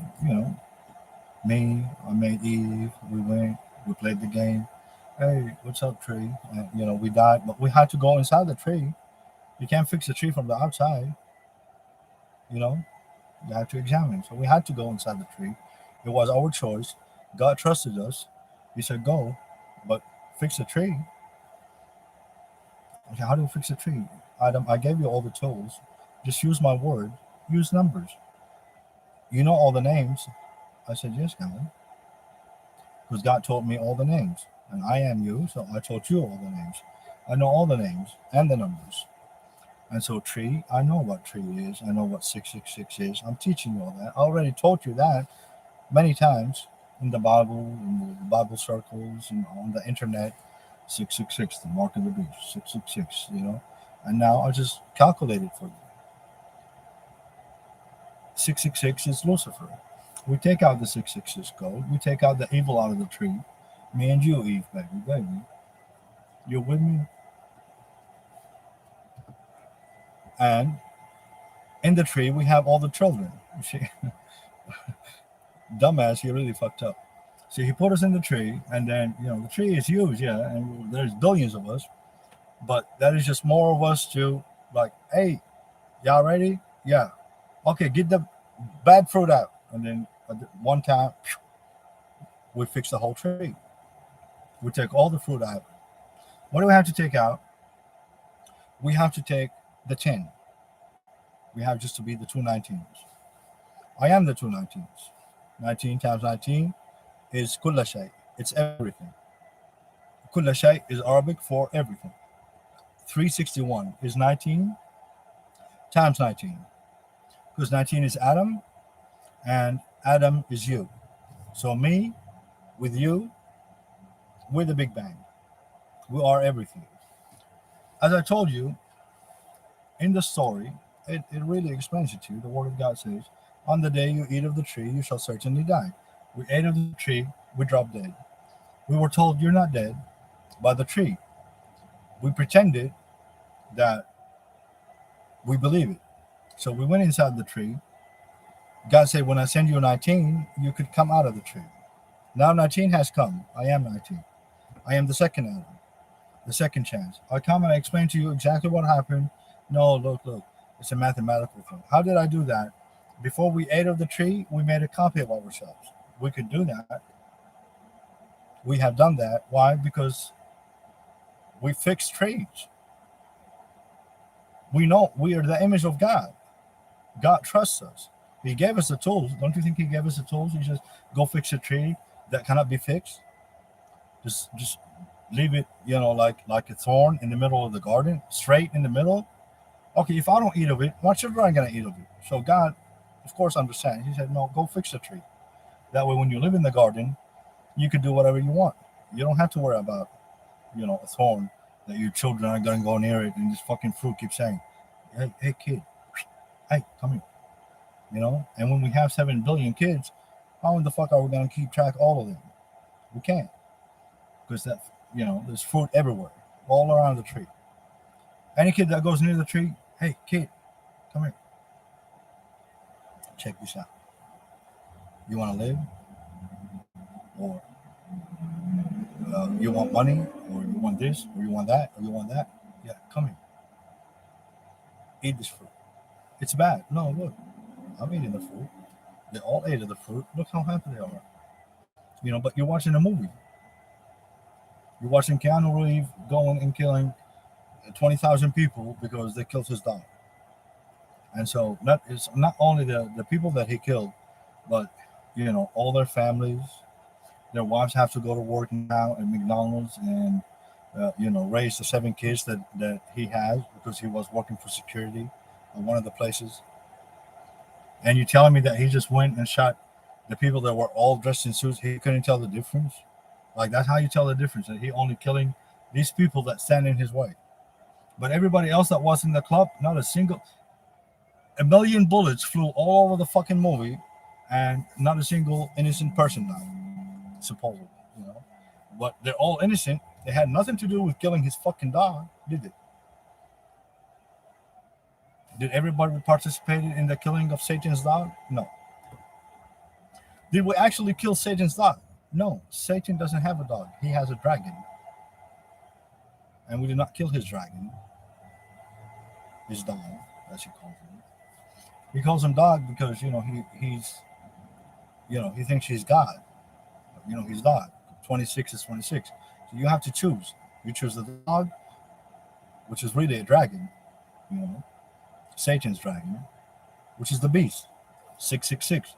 me, I made Eve, we went, we played the game. Hey, what's up, tree? And, we died, but we had to go inside the tree. You can't fix the tree from the outside, you know? You have to examine. So we had to go inside the tree. It was our choice. God trusted us. He said, go, but fix the tree. I said, how do we fix the tree? Adam, I gave you all the tools. Just use my word. Use numbers. You know all the names. I said, yes, God. Because God told me all the names. And I am you, so I told you all the names. I know all the names and the numbers. And so tree, I know what tree is. I know what 666 is. I'm teaching you all that. I already told you that many times in the Bible, in the Bible circles, and on the internet. 666, the mark of the beast, 666, And now I just calculated for you. 666 is Lucifer. We take out the 666 code. We take out the evil out of the tree. Me and you, Eve, baby. You're with me? And in the tree, we have all the children. You see, dumbass, he really fucked up. See, he put us in the tree, and then, the tree is huge, yeah, and there's billions of us. But that is just more of us to, like, hey, y'all ready? Yeah. Okay, get the bad fruit out. And then at one time, we fix the whole tree. We take all the fruit out. What do we have to take out? We have to take the 10. We have just to be the two 19s. I am the two 19s. 19 times 19 is kulla shay. It's everything. Kulla shay is Arabic for everything. 361 is 19 times 19. Because 19 is Adam, and Adam is you. So me with you, we're the Big Bang. We are everything. As I told you, in the story, it really explains it to you. The Word of God says, on the day you eat of the tree, you shall certainly die. We ate of the tree, we dropped dead. We were told, you're not dead by the tree. We pretended that we believe it. So we went inside the tree. God said, when I send you 19, you could come out of the tree. Now 19 has come. I am 19. I am the second Adam, the second chance. I come and I explain to you exactly what happened. No, look. It's a mathematical thing. How did I do that? Before we ate of the tree, we made a copy of ourselves. We could do that. We have done that. Why? Because we fix trees. We know we are the image of God. God trusts us. He gave us the tools. Don't you think he gave us the tools? He says, go fix a tree that cannot be fixed. Just Leave it, like a thorn in the middle of the garden, straight in the middle. Okay, if I don't eat of it, my children are gonna eat of it. So God, of course, understands. He said, no, go fix the tree. That way, when you live in the garden, you can do whatever you want. You don't have to worry about, a thorn that your children are gonna go near it, and this fucking fruit keeps saying, hey, kid, hey, come here. And when we have 7 billion kids, how in the fuck are we gonna keep track of all of them? We can't, because there's fruit everywhere, all around the tree. Any kid that goes near the tree, hey, kid, come here. Check this out. You want to live, or you want money, or you want this, or you want that, or you want that? Yeah, come here. Eat this fruit. It's bad. No, look, I'm eating the fruit. They all ate of the fruit. Look how happy they are. But you're watching a movie. You're watching Keanu Reeves going and killing 20,000 people because they killed his dog. And so it's not only the people that he killed, but all their families, their wives have to go to work now at McDonald's and raise the 7 kids that he has because he was working for security at one of the places. And you're telling me that he just went and shot the people that were all dressed in suits? He couldn't tell the difference. Like, that's how you tell the difference, that he only killing these people that stand in his way. But everybody else that was in the club, not a million bullets flew all over the fucking movie, and not a single innocent person died, supposedly. But they're all innocent. They had nothing to do with killing his fucking dog, did they? Did everybody participate in the killing of Satan's dog? No. Did we actually kill Satan's dog? No. Satan doesn't have a dog. He has a dragon. And we did not kill his dragon. His dog, as he calls him. He calls him dog because, he thinks he's God. He's dog. 26 is 26. So you have to choose. You choose the dog, which is really a dragon, Satan's dragon, which is the beast, 666.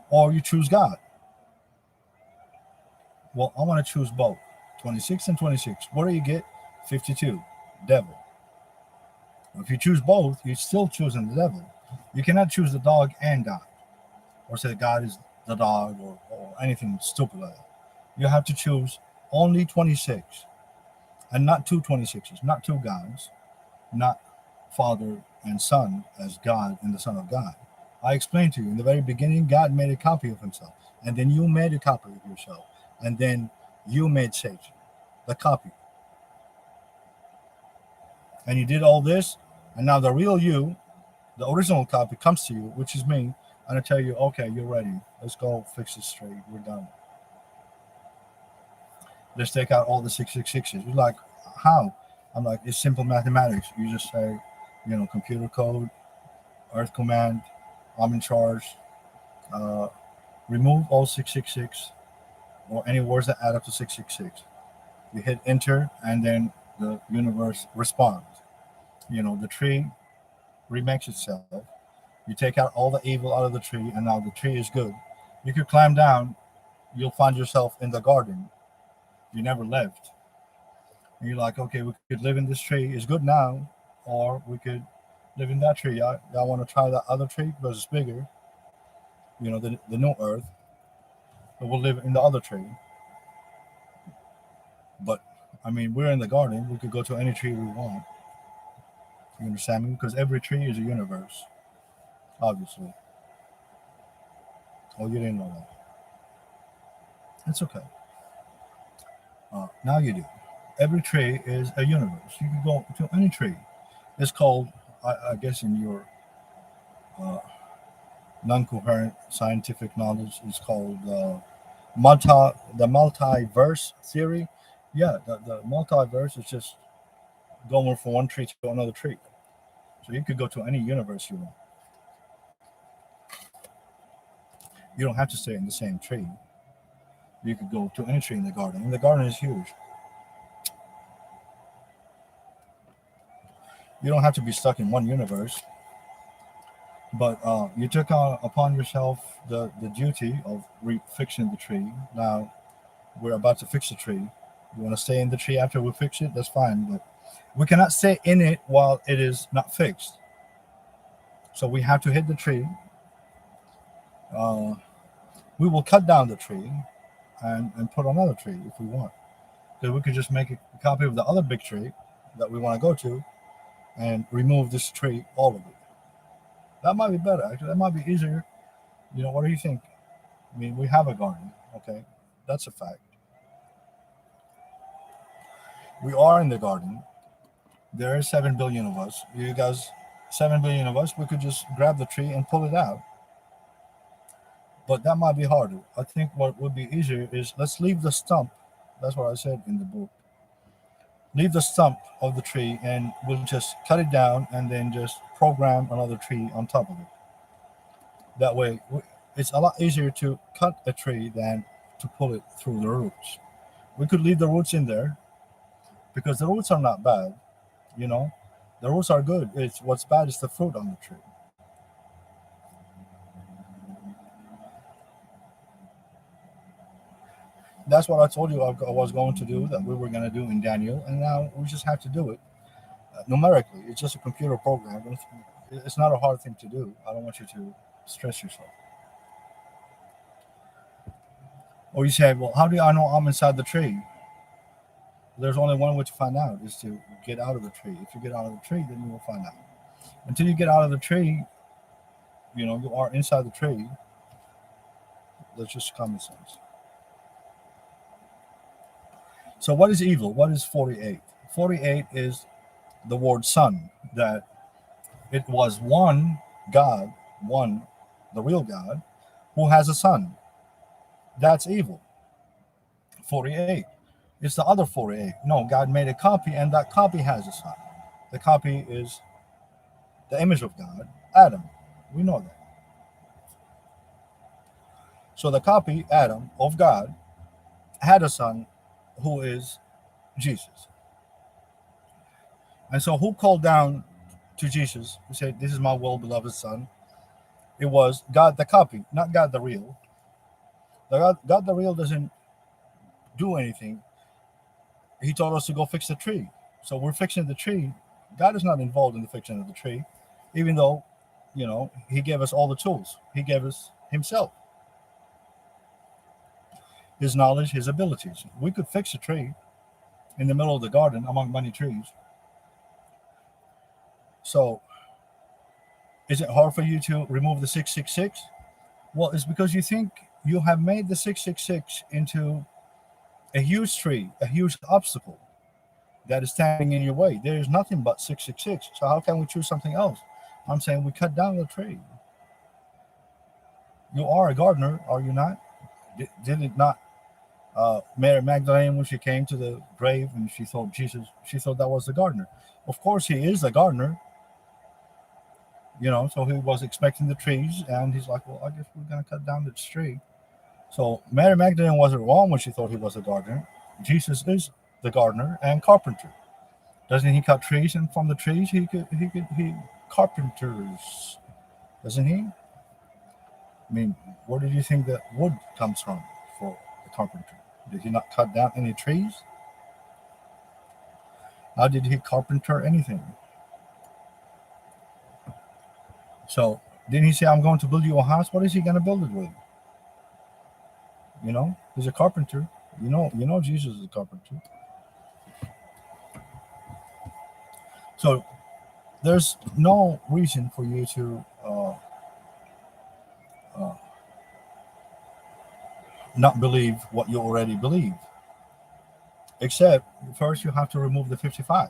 Or you choose God. Well, I want to choose both, 26 and 26. What do you get? 52, devil. If you choose both, you're still choosing the devil. You cannot choose the dog and God, or say God is the dog, or anything stupid like that. You have to choose only 26, and not two 26s, not two gods, not Father and Son as God and the Son of God. I explained to you in the very beginning, God made a copy of himself, and then you made a copy of yourself, and then you made Satan, the copy. And you did all this, and now the real you, the original copy, comes to you, which is me, and I tell you, okay, you're ready. Let's go fix this straight. We're done. Let's take out all the 666s. You're like, how? I'm like, it's simple mathematics. You just say, computer code, earth command, I'm in charge. Remove all 666 or any words that add up to 666. You hit enter, and then the universe responds. The tree remakes itself. You take out all the evil out of the tree, and now the tree is good. You could climb down, you'll find yourself in the garden. You never left. And you're like, okay, we could live in this tree. It's good now, or we could live in that tree. Y'all want to try that other tree because it's bigger, the new earth. But we'll live in the other tree. But, we're in the garden. We could go to any tree we want. You understand me? Because every tree is a universe, obviously. Oh, you didn't know that. It's okay. Now you do. Every tree is a universe. You can go to any tree. It's called, I guess, in your non-coherent scientific knowledge, it's called the multiverse theory. Yeah, the multiverse is just going from one tree to another tree. So you could go to any universe you want. You don't have to stay in the same tree. You could go to any tree in the garden. And the garden is huge. You don't have to be stuck in one universe. But you took upon yourself the duty of fixing the tree. Now we're about to fix the tree. You want to stay in the tree after we fix it? That's fine, but we cannot stay in it while it is not fixed. So we have to hit the tree. Uh, we will cut down the tree and put another tree if we want. Because we could just make a copy of the other big tree that we want to go to and remove this tree, all of it. That might be better. Actually, that might be easier. What do you think? I mean, we have a garden, okay? That's a fact. We are in the garden. There are 7 billion of us. You guys, 7 billion of us, we could just grab the tree and pull it out. But that might be harder. I think what would be easier is let's leave the stump. That's what I said in the book. Leave the stump of the tree and we'll just cut it down and then just program another tree on top of it. That way, it's a lot easier to cut a tree than to pull it through the roots. We could leave the roots in there because the roots are not bad. You know, the roots are good. It's what's bad is the fruit on the tree. That's what I told you I was going to do, that we were going to do in Daniel, and now we just have to do it numerically. It's just a computer program. It's not a hard thing to do. I don't want you to stress yourself. Or you say, well, how do I know I'm inside the tree? There's only one way to find out, is to get out of the tree. If you get out of the tree, then you will find out. Until you get out of the tree, you are inside the tree. That's just common sense. So what is evil? What is 48? 48 is the word son, that it was one God, one, the real God, who has a son. That's evil. 48. It's the other 48. No, God made a copy, and that copy has a son. The copy is the image of God, Adam. We know that. So the copy, Adam, of God, had a son who is Jesus. And so who called down to Jesus who said, "This is my well beloved son"? It was God the copy, not God the real. God the real doesn't do anything. He told us to go fix the tree. So we're fixing the tree. God is not involved in the fixing of the tree, even though, He gave us all the tools. He gave us Himself, His knowledge, His abilities. We could fix a tree in the middle of the garden among many trees. So is it hard for you to remove the 666? Well, it's because you think you have made the 666 into a huge tree, a huge obstacle that is standing in your way. There is nothing but 666. So how can we choose something else? I'm saying we cut down the tree. You are a gardener, are you not? Did it not? Mary Magdalene, when she came to the grave and she thought Jesus, she thought that was the gardener. Of course, he is the gardener. So he was expecting the trees, and he's like, well, I guess we're going to cut down this tree. So Mary Magdalene wasn't wrong when she thought he was a gardener. Jesus is the gardener and carpenter. Doesn't he cut trees, and from the trees he carpenters, doesn't he? I mean, where did you think that wood comes from for the carpenter? Did he not cut down any trees? How did he carpenter anything? So didn't he say, I'm going to build you a house? What is he going to build it with? He's a carpenter. Jesus is a carpenter. So there's no reason for you to not believe what you already believe. Except first you have to remove the 55.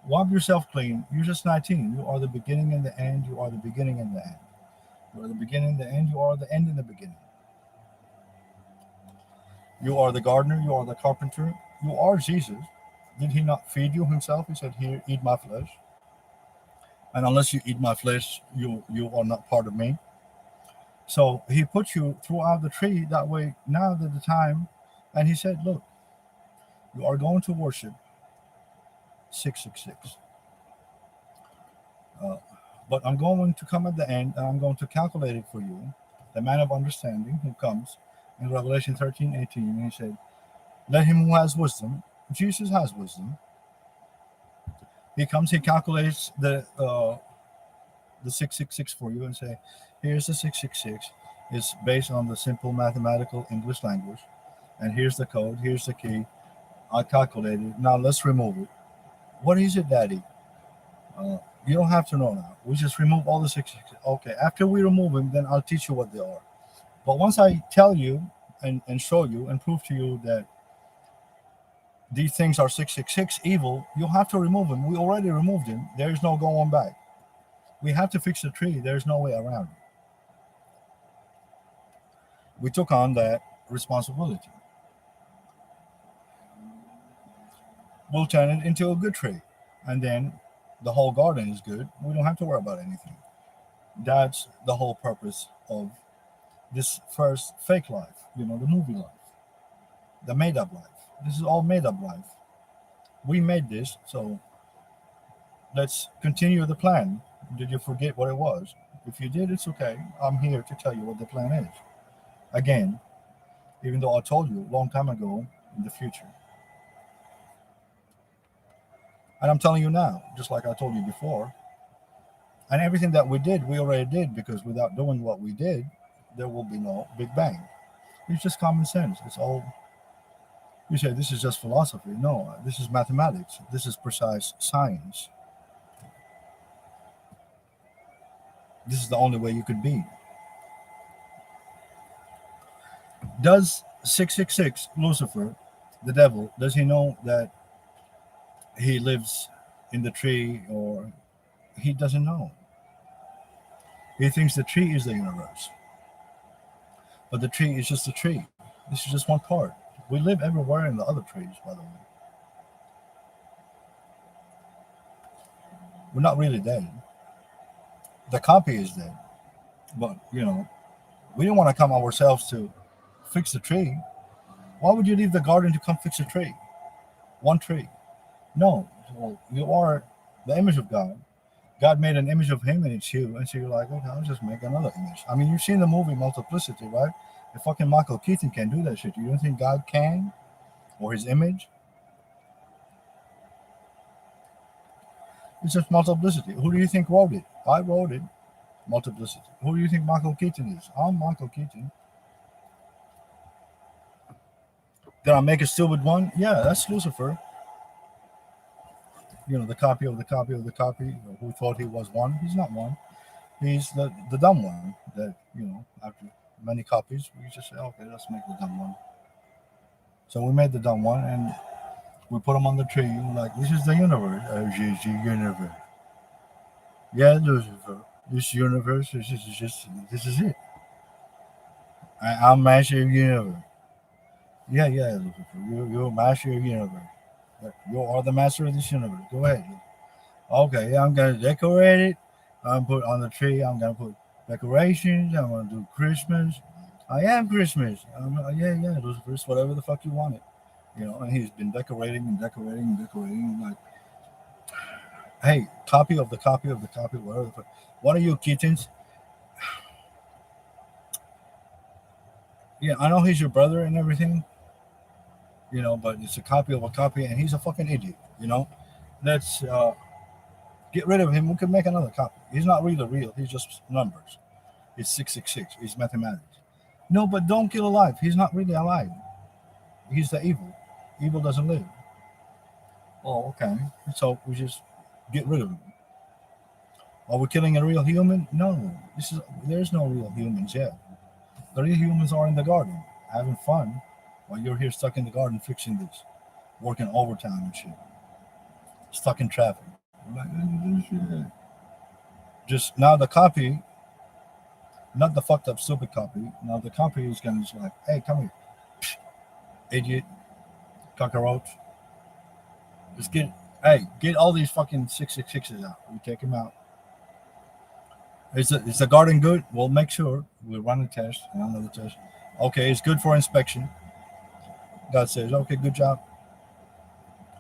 Wipe yourself clean. You're just 19. You are the beginning and the end. You are the beginning and the end. You are the beginning and the end. You are the end and the beginning. You are the gardener. You are the carpenter. You are Jesus. Did he not feed you himself? He said, here, eat my flesh. And unless you eat my flesh, you are not part of me. So he put you throughout the tree that way. Now that the time, and he said, look, you are going to worship 666. But I'm going to come at the end, and I'm going to calculate it for you. The man of understanding who comes in Revelation 13:18, he said, Let him who has wisdom, Jesus has wisdom. He comes, he calculates the 666 for you and say, here's the 666. It's based on the simple mathematical English language. And here's the code, here's the key. I calculated. Now let's remove it. What is it, Daddy? You don't have to know now. We just remove all the 666. Okay, after we remove them, then I'll teach you what they are. But once I tell you and show you and prove to you that these things are 666 evil, you'll have to remove them. We already removed them. There's no going back. We have to fix the tree. There's no way around it. We took on that responsibility. We'll turn it into a good tree. And then the whole garden is good. We don't have to worry about anything. That's the whole purpose of this first fake life, the movie life, the made up life. This is all made up life. We made this, so let's continue the plan. Did you forget what it was? If you did, it's okay. I'm here to tell you what the plan is. Again, even though I told you a long time ago in the future. And I'm telling you now, just like I told you before. And everything that we did, we already did, because without doing what we did, there will be no Big Bang. It's just common sense. It's all. You say this is just philosophy. No, this is mathematics. This is precise science. This is the only way you could be. Does 666, Lucifer, the devil, does he know that he lives in the tree, or he doesn't know? He thinks the tree is the universe. But the tree is just a tree. This is just one part. We live everywhere in the other trees, by the way. We're not really dead. The copy is dead. But, we didn't want to come ourselves to fix the tree. Why would you leave the garden to come fix a tree? One tree. No. Well, you are the image of God. God made an image of him and it's you. And so you're like, okay, I'll just make another image. I mean, you've seen the movie Multiplicity, right? If fucking Michael Keaton can do that shit, you don't think God can? Or his image? It's just multiplicity. Who do you think wrote it? I wrote it. Multiplicity. Who do you think Michael Keaton is? I'm Michael Keaton. Did I make a stupid one? Yeah, that's Lucifer. The copy of the copy of the copy who thought he was one. He's not one. He's the dumb one that, after many copies, we just say, okay, let's make the dumb one. So we made the dumb one and we put him on the tree. And we're like, this is the universe. This the universe. Yeah, Lucifer. This universe is just this is it. I'm master of the universe. Yeah, Lucifer. You're master of the universe. You are the master of this universe. Go ahead. Okay, I'm gonna decorate it. I'm put on the tree. I'm gonna put decorations. I'm gonna do Christmas. I am Christmas. Yeah, Lucifer. It's whatever the fuck you want it. And he's been decorating and decorating and decorating. Like, hey, copy of the copy of the copy. Whatever the fuck. What are you kittens? Yeah, I know he's your brother and everything. But it's a copy of a copy, and he's a fucking idiot. Let's get rid of him. We could make another copy. He's not really real. He's just numbers. It's 666. It's mathematics. No, but don't kill alive. He's not really alive. He's the evil. Evil doesn't live. Oh, okay. So we just get rid of him. Are we killing a real human? No. There's no real humans yet. The real humans are in the garden, having fun, while you're here stuck in the garden fixing this, working overtime and shit, stuck in traffic. Just now the copy, not the fucked up stupid copy. Now the copy is gonna just like, hey, come here, idiot, cockroach. Just get all these fucking 666s out. We take them out. Is the garden good? We'll make sure. We'll run a test and another test. Okay, it's good for inspection. God says, okay, good job.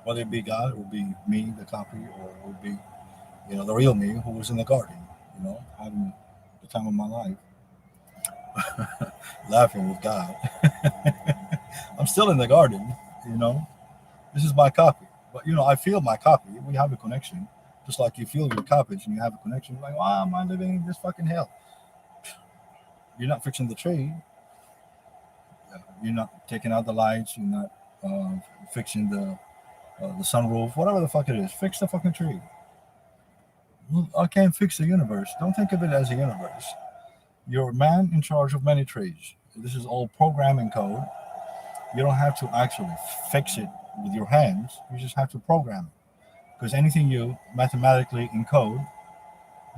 Whether it be God, it will be me, the copy, or it will be, the real me who was in the garden, having the time of my life, laughing with God. I'm still in the garden, You know, this is my copy. But I feel my copy. We have a connection, just like you feel your copies and you have a connection. You're like, why am I living in this fucking hell? You're not fixing the tree. You're not taking out the lights. You're not fixing the sunroof. Whatever the fuck it is, fix the fucking tree. Well, I can't fix the universe. Don't think of it as a universe. You're a man in charge of many trees. This is all programming code. You don't have to actually fix it with your hands. You just have to program it. Because anything you mathematically encode,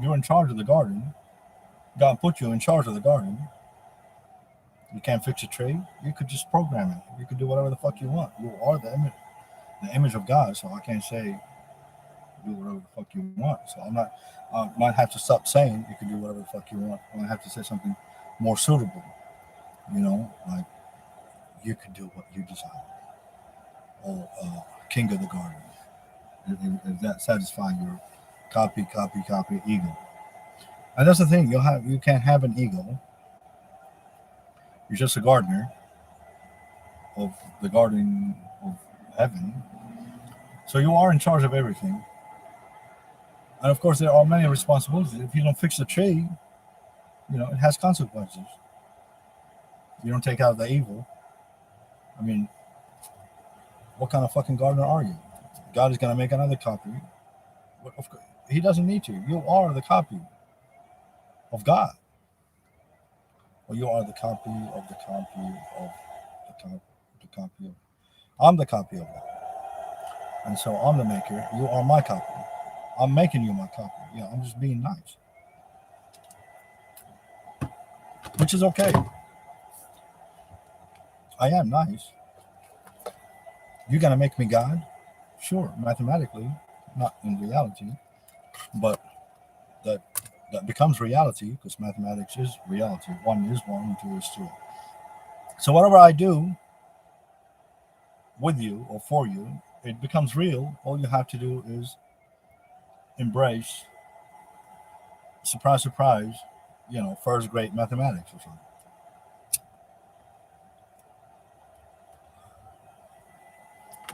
you're in charge of the garden. God put you in charge of the garden. You can't fix a tree. You could just program it. You could do whatever the fuck you want. You are the image of God. So I can't say do whatever the fuck you want. So I'm not. I might have to stop saying you can do whatever the fuck you want. I might have to say something more suitable. Like you can do what you desire. Or king of the garden. If that satisfies your copy ego. And that's the thing. You can't have an ego. You're just a gardener of the garden of heaven. So you are in charge of everything. And of course, there are many responsibilities. If you don't fix the tree, it has consequences. You don't take out the evil. I mean, what kind of fucking gardener are you? God is going to make another copy. Of course, he doesn't need to. You are the copy of God. Or you are the copy of the copy of the copy of. I'm the copy of God. And so I'm the maker. You are my copy. I'm making you my copy. Yeah, I'm just being nice. Which is okay. I am nice. You're going to make me God? Sure, mathematically, not in reality. But that becomes reality because mathematics is reality. 1 is 1 and 2 is 2. So whatever I do with you or for you, it becomes real. All you have to do is embrace, surprise, surprise, first grade mathematics or something.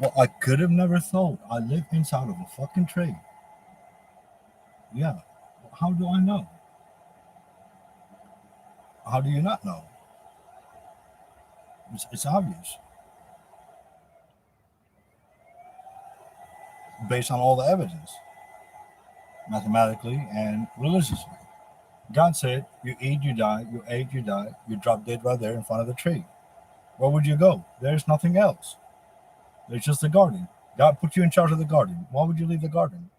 Well, I could have never thought I live inside of a fucking tree. Yeah. How do I know? How do you not know? It's obvious. Based on all the evidence, mathematically and religiously. God said, you eat, you die, you ate, you die, you drop dead right there in front of the tree. Where would you go? There's nothing else. There's just the garden. God put you in charge of the garden. Why would you leave the garden?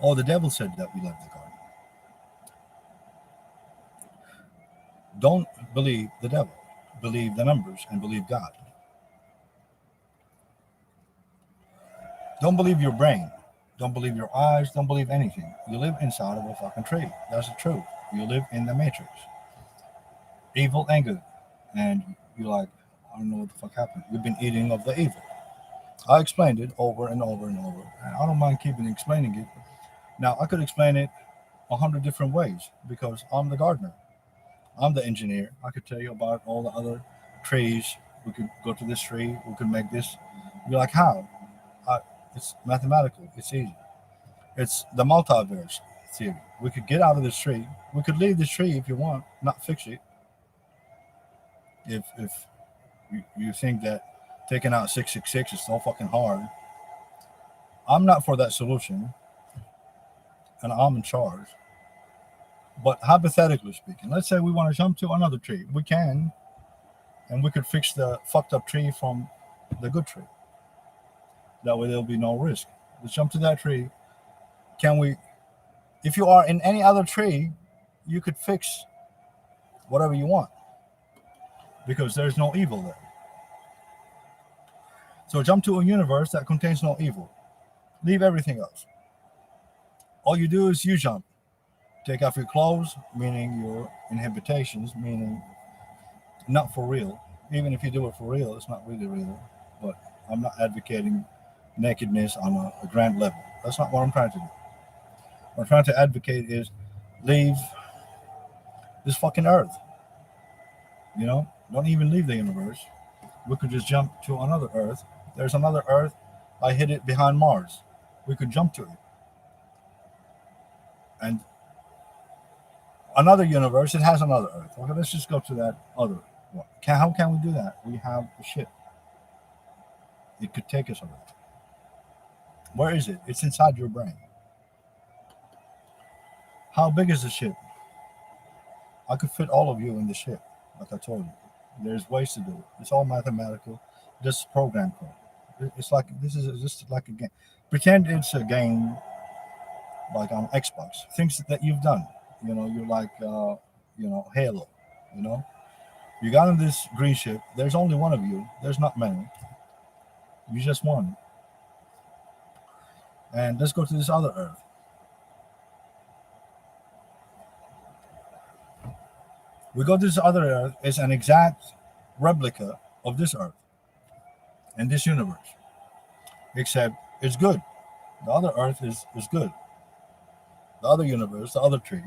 Oh, the devil said that we left the garden. Don't believe the devil. Believe the numbers and believe God. Don't believe your brain. Don't believe your eyes. Don't believe anything. You live inside of a fucking tree. That's the truth. You live in the matrix. Evil and good. And you're like, I don't know what the fuck happened. You've been eating of the evil. I explained it over and over and over. And I don't mind keeping explaining it. Now, I could explain it 100 different ways because I'm the gardener. I'm the engineer. I could tell you about all the other trees. We could go to this tree. We could make this. You're like, how? It's mathematical. It's easy. It's the multiverse theory. We could get out of this tree. We could leave this tree if you want, not fix it. If you think that taking out 666 is so fucking hard, I'm not for that solution, and I'm in charge. But hypothetically speaking, let's say we want to jump to another tree. We can, and we could fix the fucked up tree from the good tree. That way there'll be no risk. Let's jump to that tree. Can we, if you are in any other tree, you could fix whatever you want because there's no evil there. So jump to a universe that contains no evil. Leave everything else. All you do is you jump. Take off your clothes, meaning your inhibitations, meaning not for real. Even if you do it for real, it's not really real. But I'm not advocating nakedness on a grand level. That's not what I'm trying to do. What I'm trying to advocate is leave this fucking earth. Don't even leave the universe. We could just jump to another Earth. There's another Earth. I hid it behind Mars. We could jump to it. And another universe, it has another Earth. Okay, let's just go to that other one. How can we do that? We have a ship. It could take us over. Where is it? It's inside your brain. How big is the ship? I could fit all of you in the ship, like I told you. There's ways to do it. It's all mathematical. Just program code. It's like this is just like a game. Pretend it's a game like on Xbox. Things that you've done. You know, you're like Halo. You know, you got in this green ship. There's only one of you. There's not many. You just one. And let's go to this other Earth. We go to this other Earth. It's an exact replica of this Earth and this universe, except it's good. The other Earth is good. The other universe, the other tree,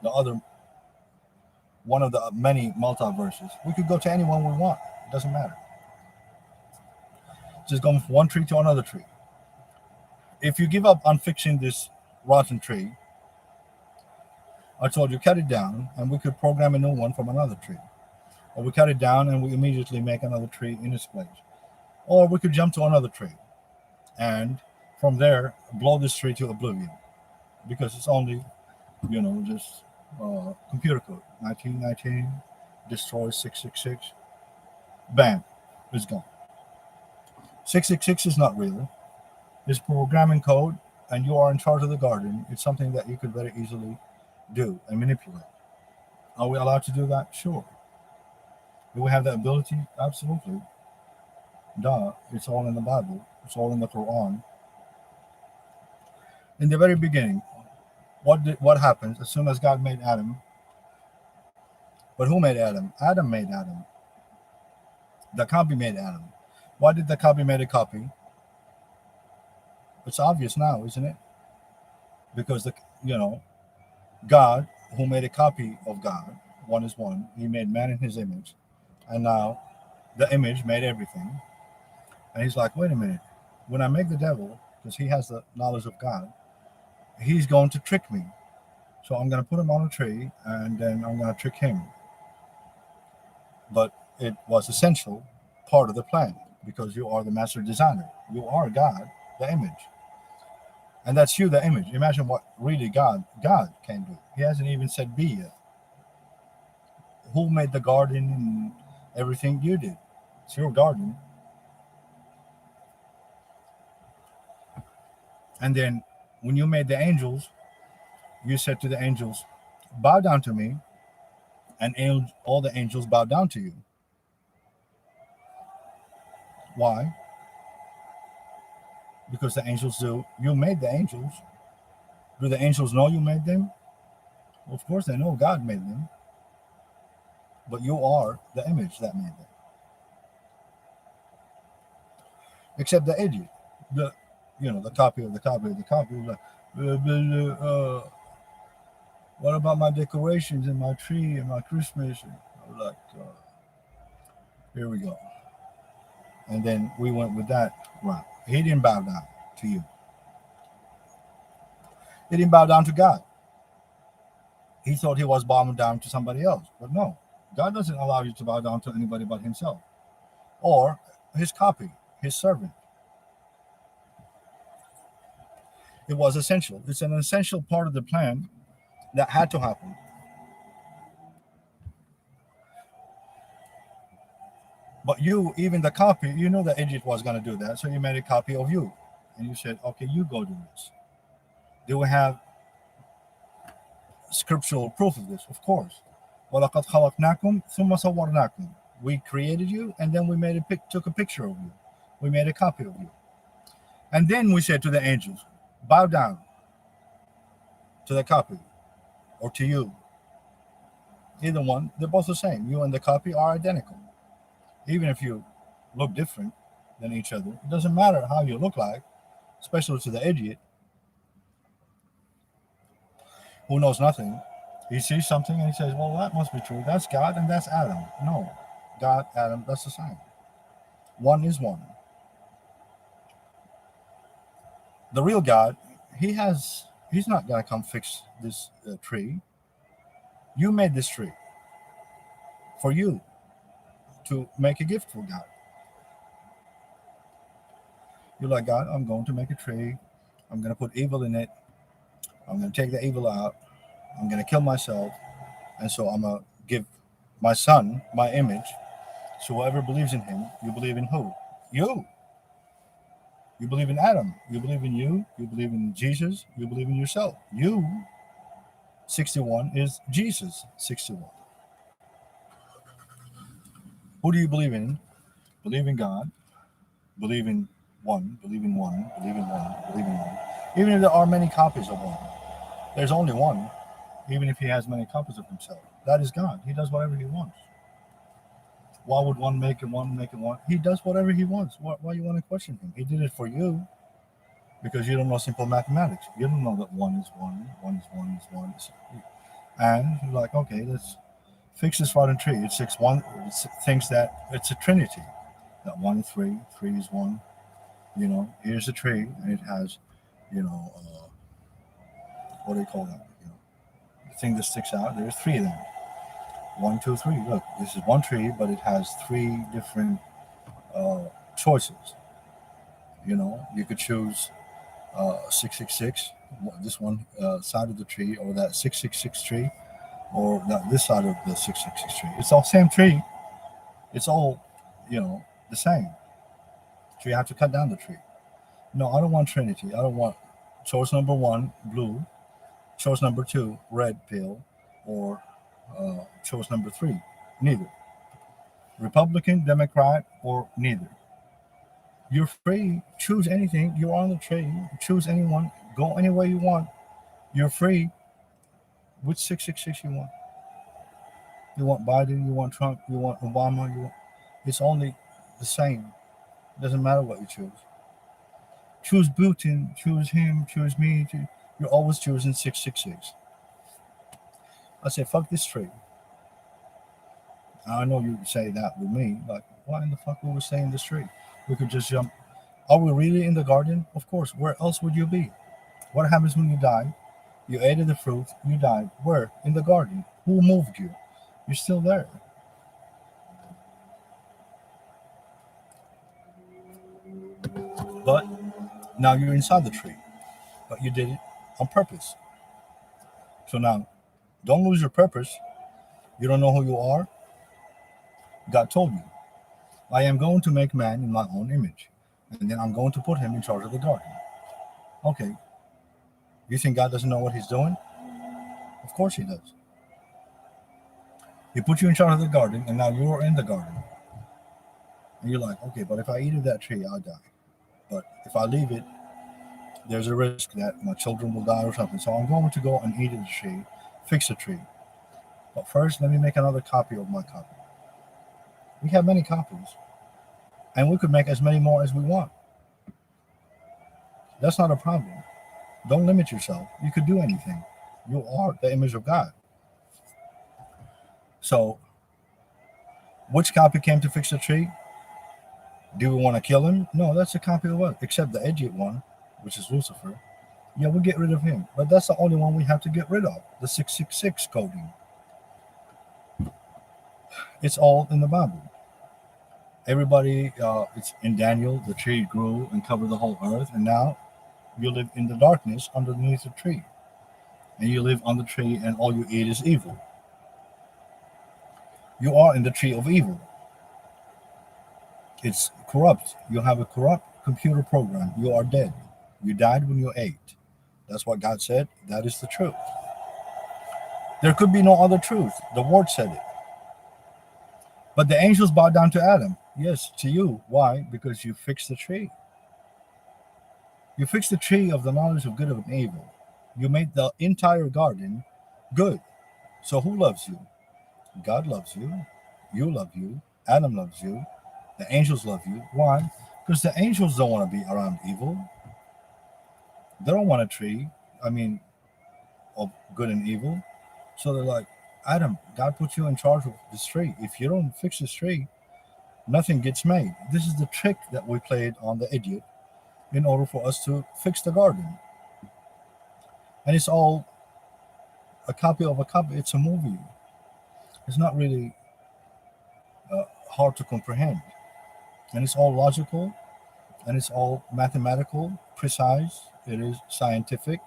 the other one of the many multiverses. We could go to anyone we want. It doesn't matter. Just going from one tree to another tree. If you give up on fixing this rotten tree, I told you cut it down and we could program a new one from another tree. Or we cut it down and we immediately make another tree in its place. Or we could jump to another tree and from there blow this tree to oblivion. Because it's only, just computer code. 1919 destroys 666. Bam, it's gone. 666 is not real. It's programming code, and you are in charge of the garden. It's something that you could very easily do and manipulate. Are we allowed to do that? Sure. Do we have that ability? Absolutely. Duh. It's all in the Bible. It's all in the Quran. In the very beginning, what happens as soon as God made Adam? But who made Adam? Adam made Adam. The copy made Adam. Why did the copy make a copy? It's obvious now, isn't it? Because God, who made a copy of God, one is one. He made man in his image, and now the image made everything. And he's like, wait a minute. When I make the devil, because he has the knowledge of God, he's going to trick me. So I'm going to put him on a tree, and then I'm going to trick him. But it was essential part of the plan because you are the master designer. You are God, the image. And that's you, the image. Imagine what really God can do. He hasn't even said be yet. Who made the garden and everything? You did. It's your garden. And then when you made the angels, you said to the angels, bow down to me, and all the angels bow down to you. Why? Because the angels do. You made the angels. Do the angels know you made them? Well, of course they know God made them. But you are the image that made them. Except the idiot. The copy of the copy of the copy. What about my decorations and my tree and my Christmas? And I was like, here we go. And then we went with that route. He didn't bow down to you. He didn't bow down to God. He thought he was bowing down to somebody else. But no, God doesn't allow you to bow down to anybody but himself. Or his copy, his servant. It was essential. It's an essential part of the plan that had to happen. But you, even the copy, you know the idiot was going to do that. So you made a copy of you. And you said, okay, you go do this. Do we have scriptural proof of this? Of course. وَلَقَدْ خَلَقْنَاكُمْ ثُمَّ صَوَّرْنَاكُمْ. We created you, and then we took a picture of you. We made a copy of you. And then we said to the angels, bow down to the copy or to you. Either one, they're both the same. You and the copy are identical. Even if you look different than each other, it doesn't matter how you look like, especially to the idiot who knows nothing. He sees something and he says, well, that must be true. That's God and that's Adam. No. God, Adam, that's the same. One is one. The real God, he's not gonna come fix this tree. You made this tree for you to make a gift for God. You're like, God, I'm going to make a tree. I'm going to put evil in it. I'm going to take the evil out. I'm going to kill myself. And so I'm going to give my son my image. So whoever believes in him, you believe in who? You. You believe in Adam. You believe in you. You believe in Jesus. You believe in yourself. You, 61, is Jesus, 61. Who do you believe in? Believe in God. Believe in one. Believe in one. Believe in one. Believe in one. Even if there are many copies of one, there's only one. Even if he has many copies of himself, that is God. He does whatever he wants. Why would one make it one, make it one? He does whatever he wants. Why you want to question him? He did it for you because you don't know simple mathematics. You don't know that one is one, one is one is one. And you're like, okay, let's fix this rotten tree. It's six one. It thinks that it's a trinity. That one is three, three is one. Here's a tree, and it has, what do you call that? The thing that sticks out. There's three of them. One, two, three. Look, this is one tree, but it has three different choices. You could choose 666, this one side of the tree, or that 666 tree, or this side of the 666 tree. It's all same tree. It's all, the same. So you have to cut down the tree. No, I don't want Trinity. I don't want choice number one, blue, choice number two, red pill, or choice number three, neither. Republican, Democrat, or neither. You're free. Choose anything. You're on the tree. Choose anyone. Go anywhere you want. You're free. Which 666 you want? You want Biden? You want Trump? You want Obama? It's only the same. It doesn't matter what you choose. Choose Putin. Choose him. Choose me. You're always choosing 666. I say, fuck this tree. I know you say that with me. Like, why in the fuck would we stay in this tree? We could just jump. Are we really in the garden? Of course. Where else would you be? What happens when you die? You ate of the fruit, you died. Where? In the garden. Who moved you? You're still there. But now you're inside the tree. But you did it on purpose. So now, don't lose your purpose. You don't know who you are. God told you, I am going to make man in my own image. And then I'm going to put him in charge of the garden. Okay. You think God doesn't know what he's doing? Of course he does. He put you in charge of the garden, and now you're in the garden. And you're like, okay, but if I eat of that tree, I'll die. But if I leave it, there's a risk that my children will die or something. So I'm going to go and eat of the tree, fix the tree. But first, let me make another copy of my copy. We have many copies, and we could make as many more as we want. That's not a problem. Don't limit yourself. You could do anything. You are the image of God. So, which copy came to fix the tree? Do we want to kill him? No, that's a copy of what? Except the edgy one, which is Lucifer. Yeah, we'll get rid of him. But that's the only one we have to get rid of. The 666 coding. It's all in the Bible. Everybody, it's in Daniel, the tree grew and covered the whole earth. And now you live in the darkness underneath the tree. And you live on the tree and all you eat is evil. You are in the tree of evil. It's corrupt. You have a corrupt computer program. You are dead. You died when you ate. That's what God said. That is the truth. There could be no other truth. The word said it. But the angels bowed down to Adam. Yes, to you. Why? Because you fixed the tree. You fixed the tree of the knowledge of good and evil. You made the entire garden good. So who loves you? God loves you. You love you. Adam loves you. The angels love you. Why? Because the angels don't want to be around evil. They don't want a tree, I mean, of good and evil. So they're like, Adam, God put you in charge of this tree. If you don't fix this tree, nothing gets made. This is the trick that we played on the idiot in order for us to fix the garden. And it's all a copy of a copy. It's a movie. It's not really hard to comprehend. And it's all logical, and it's all mathematical, precise. It is scientific,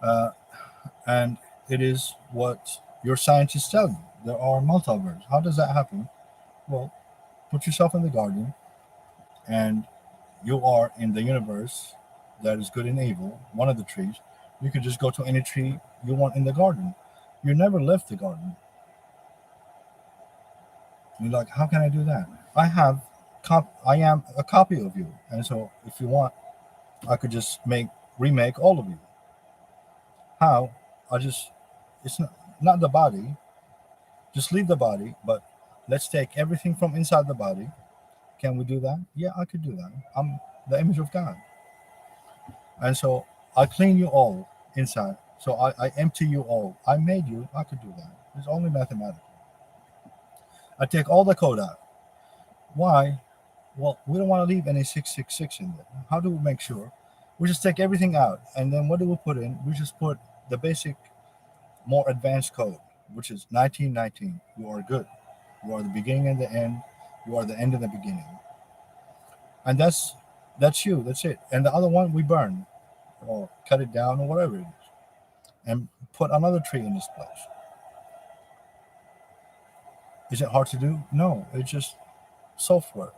uh, and it is what your scientists tell you. There are multiverses. How does that happen? Well, put yourself in the garden, and you are in the universe that is good and evil, one of the trees. You could just go to any tree you want in the garden. You never left the garden. You're like, how can I do that? I am a copy of you, and so if you want, I could just remake all of you. How? I just it's not the body. Just leave the body, but let's take everything from inside the body. Can we do that? Yeah, I could do that. I'm the image of God, and so I clean you all inside. So I empty you all. I made you. I could do that. It's only mathematical. I take all the code out. Why? Well, we don't want to leave any 666 in there. How do we make sure? We just take everything out, and then what do we put in? We just put the basic, more advanced code, which is 1919. You are good. You are the beginning and the end. You are the end and the beginning, and that's you. That's it. And the other one we burn or cut it down or whatever it is, and put another tree in this place. Is it hard to do? No, it's just software.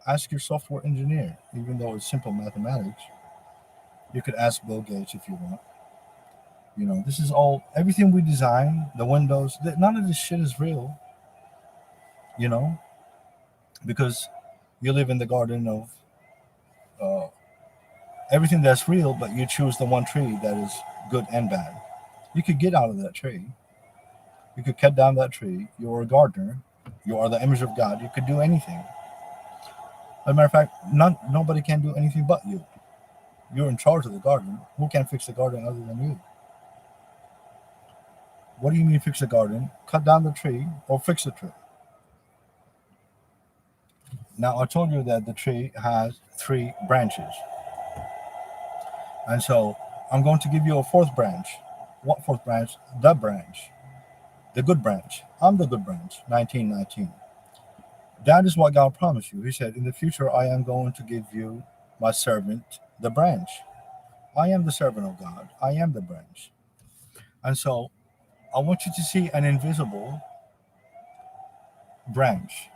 Ask your software engineer, even though it's simple mathematics. You could ask Bill Gates if you want. This is all everything we design. The windows, none of this shit is real. You know, because you live in the garden of uh, everything that's real, but you choose the one tree that is good and bad. You could get out of that tree. You could cut down that tree. You're a gardener. You are the image of God. You could do anything. As a matter of fact, nobody can do anything but you. You're in charge of the garden. Who can fix the garden other than you? What do you mean fix the garden? Cut down the tree or fix the tree. Now, I told you that the tree has three branches. And so I'm going to give you a fourth branch. What fourth branch? The branch. The good branch. I'm the good branch. 1919. That is what God promised you. He said, in the future, I am going to give you my servant, the branch. I am the servant of God. I am the branch. And so I want you to see an invisible branch.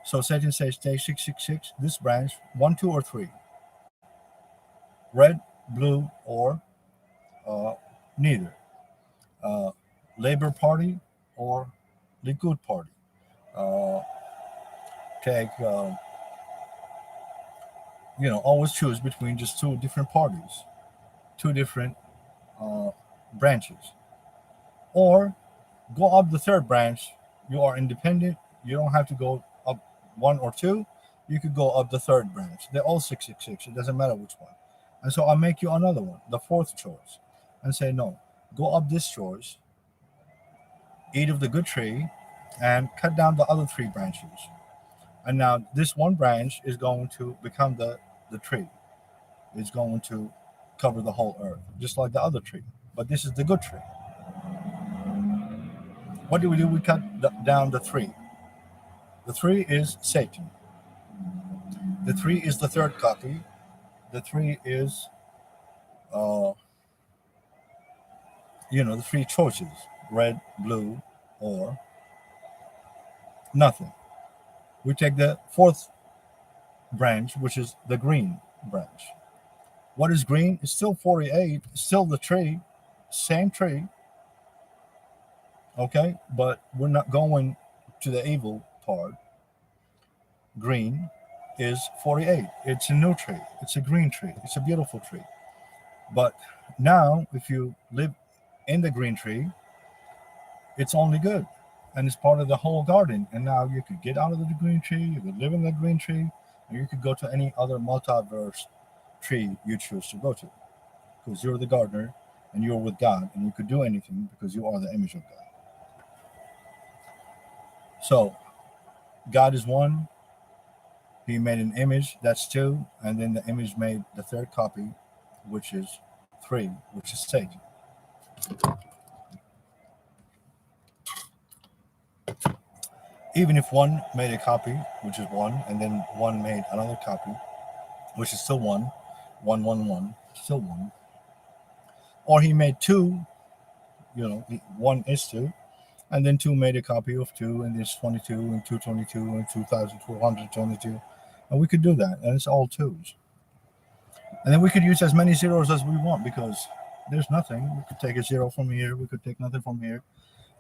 So Satan says, take 666, this branch, one, two, or three. Red, blue, or neither. Uh, Labor Party or Likud Party. Uh, Take, always choose between just two different parties, two different uh, branches. Or go up the third branch. You are independent. You don't have to go up one or two. You could go up the third branch. They're all 666. It doesn't matter which one. And so I'll make you another one, the fourth choice, and say, no, go up this choice, eat of the good tree, and cut down the other three branches. And now this one branch is going to become the tree. It's going to cover the whole earth, just like the other tree. But this is the good tree. What do? We cut down the three. The three is Satan. The three is the third copy. The three is, uh, the three choices: red, blue, or nothing. We take the fourth branch, which is the green branch. What is green? It's still 48. Still the tree, same tree. Okay, but we're not going to the evil part. Green is 48. It's a new tree. It's a green tree. It's a beautiful tree. But now, if you live in the green tree, it's only good. And it's part of the whole garden. And now you could get out of the green tree, you could live in the green tree, and you could go to any other multiverse tree you choose to go to. Because you're the gardener and you're with God, and you could do anything because you are the image of God. So God is one. He made an image, that's two, and then the image made the third copy, which is three, which is Satan. Even if one made a copy, which is one, and then one made another copy, which is still one, one, still one. Or he made two, one is two, and then two made a copy of two, and there's 22, and 222, and 2,422. And we could do that, and it's all twos. And then we could use as many zeros as we want because there's nothing. We could take a zero from here, we could take nothing from here.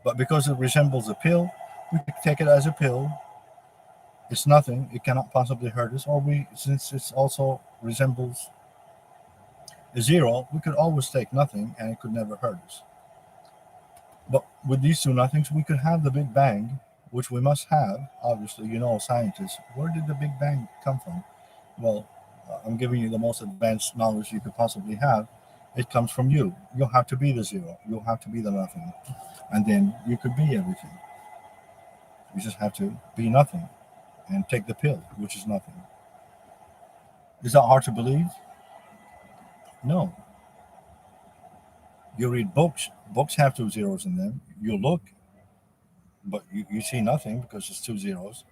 But because it resembles a pill, we could take it as a pill. It's nothing. It cannot possibly hurt us. Or since it also resembles a zero, we could always take nothing and it could never hurt us. But with these two nothings, we could have the Big Bang, which we must have. Obviously, scientists, where did the Big Bang come from? Well, I'm giving you the most advanced knowledge you could possibly have. It comes from you. You'll have to be the zero. You'll have to be the nothing. And then you could be everything. You just have to be nothing and take the pill, which is nothing. Is that hard to believe? No. You read books. Books have two zeros in them. You look, but you see nothing because it's two zeros.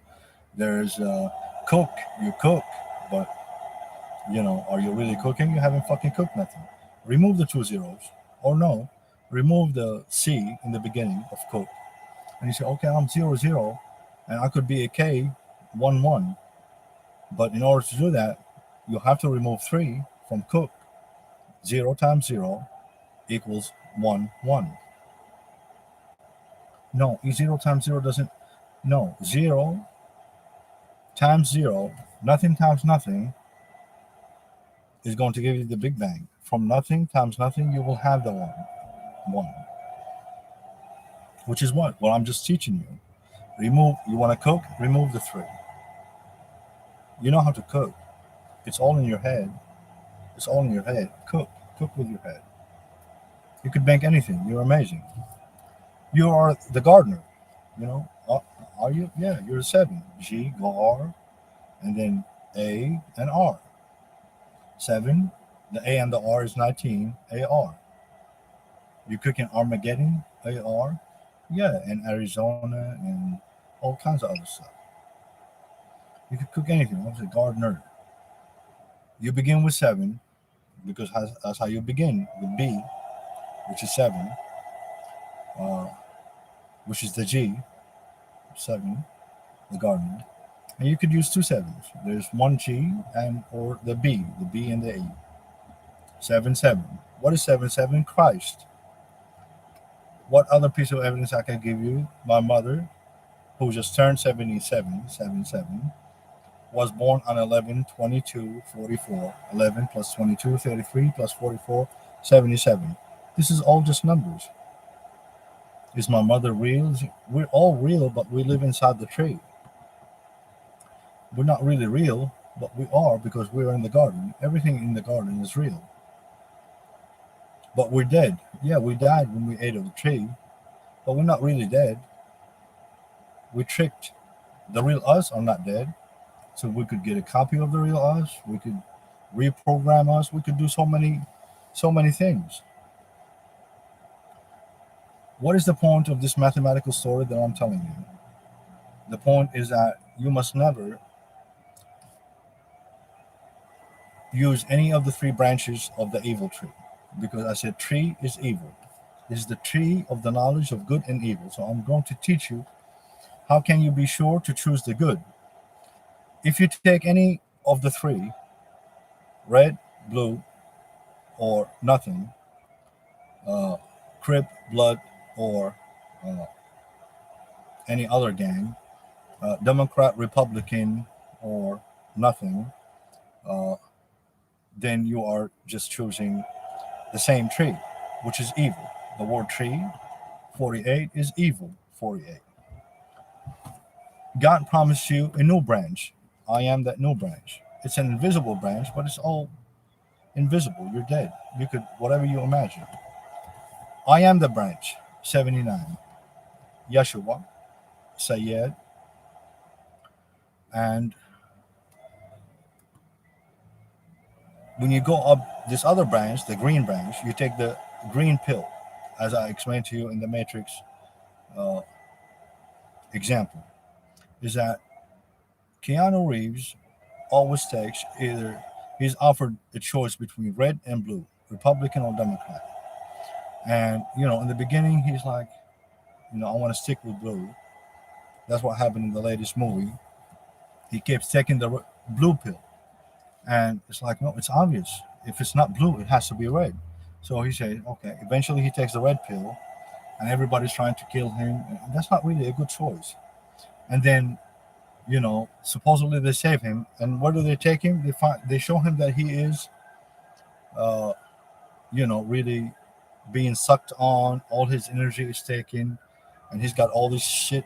There's cook. You cook, but are you really cooking? You haven't fucking cooked nothing. Remove the two zeros, or no, remove the C in the beginning of cook, and you say, okay, I'm 00, and I could be a K 11. But in order to do that, you have to remove 3 from cook. 0 times 0 equals 1, 1. No, 0 times 0 doesn't. No, 0 times 0, nothing times nothing, is going to give you the Big Bang. From nothing times nothing, you will have the 1. Which is what? Well, I'm just teaching you. You want to cook? Remove the 3. You know how to cook. It's all in your head. It's all in your head. Cook with your head. You could make anything. You're amazing. You are the gardener. Are you? Yeah, you're a 7. G, go R, and then A and R. 7. The A and the R is 19. AR. You cook in Armageddon. AR. Yeah, in Arizona and all kinds of other stuff. You could cook anything. I was a gardener. You begin with 7 because that's how you begin with B, which is 7, which is the G, 7, the gardener. And you could use 2 sevens. There's 1 G or the B and the A. 7, 7. What is 7, 7? Christ. What other piece of evidence I can give you? My mother, who just turned 77, 7, was born on 11/22/44. 11 plus 22, 33 plus 44, 77. This is all just numbers. Is my mother real? We're all real, but we live inside the tree. We're not really real, but we are because we're in the garden. Everything in the garden is real. But we're dead. Yeah, we died when we ate of the tree, but we're not really dead. We tricked. The real us are not dead. So we could get a copy of the real us. We could reprogram us. We could do so many things. What is the point of this mathematical story that I'm telling you? The point is that you must never use any of the 3 branches of the evil tree, because I said tree is evil. This is the tree of the knowledge of good and evil. So I'm going to teach you how can you be sure to choose the good. If you take any of the 3, red, blue, or nothing, Crip, Blood, or any other gang, Democrat, Republican, or nothing, then you are just choosing the same tree, which is evil. The word tree, 48, is evil, 48. God promised you a new branch. I am that new branch. It's an invisible branch, but it's all invisible. You're dead. You could, whatever you imagine. I am the branch, 79. Yeshua, Sayed, and when you go up this other branch, the green branch, you take the green pill, as I explained to you in the Matrix uh, example. Is that Keanu Reeves always takes either he's offered a choice between red and blue, Republican or Democrat. And in the beginning he's like, I want to stick with blue. That's what happened in the latest movie. He keeps taking the blue pill, and it's like, no, it's obvious. If it's not blue, it has to be red. So he said, okay. Eventually, he takes the red pill, and everybody's trying to kill him. And that's not really a good choice. And then, supposedly they save him. And where do they take him? They show him that he is, uh, really being sucked on. All his energy is taken, and he's got all this shit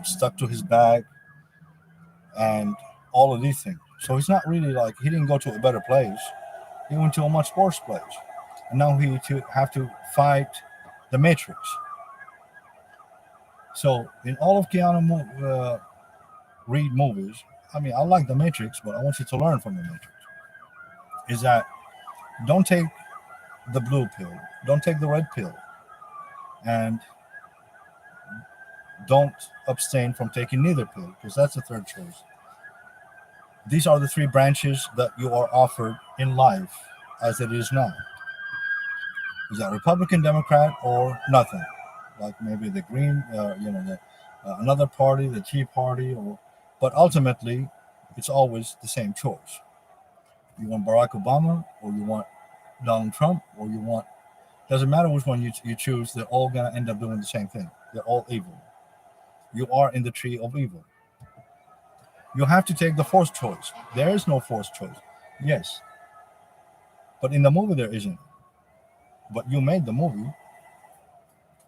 stuck to his back, and all of these things. So he's not really like, he didn't go to a better place. He went to a much worse place, and now he to have to fight the Matrix. So in all of Keanu Reed movies, I mean, I like the Matrix, but I want you to learn from the Matrix. Is that don't take the blue pill, don't take the red pill, and don't abstain from taking neither pill, because that's the third choice. These are the three branches that you are offered in life as it is now. Is that Republican, Democrat, or nothing? Like maybe the Green, another party, the Tea Party, but ultimately, it's always the same choice. You want Barack Obama, or you want Donald Trump, or you want, doesn't matter which one you choose, they're all going to end up doing the same thing. They're all evil. You are in the tree of evil. You have to take the fourth choice. There is no fourth choice. Yes. But in the movie, there isn't. But you made the movie.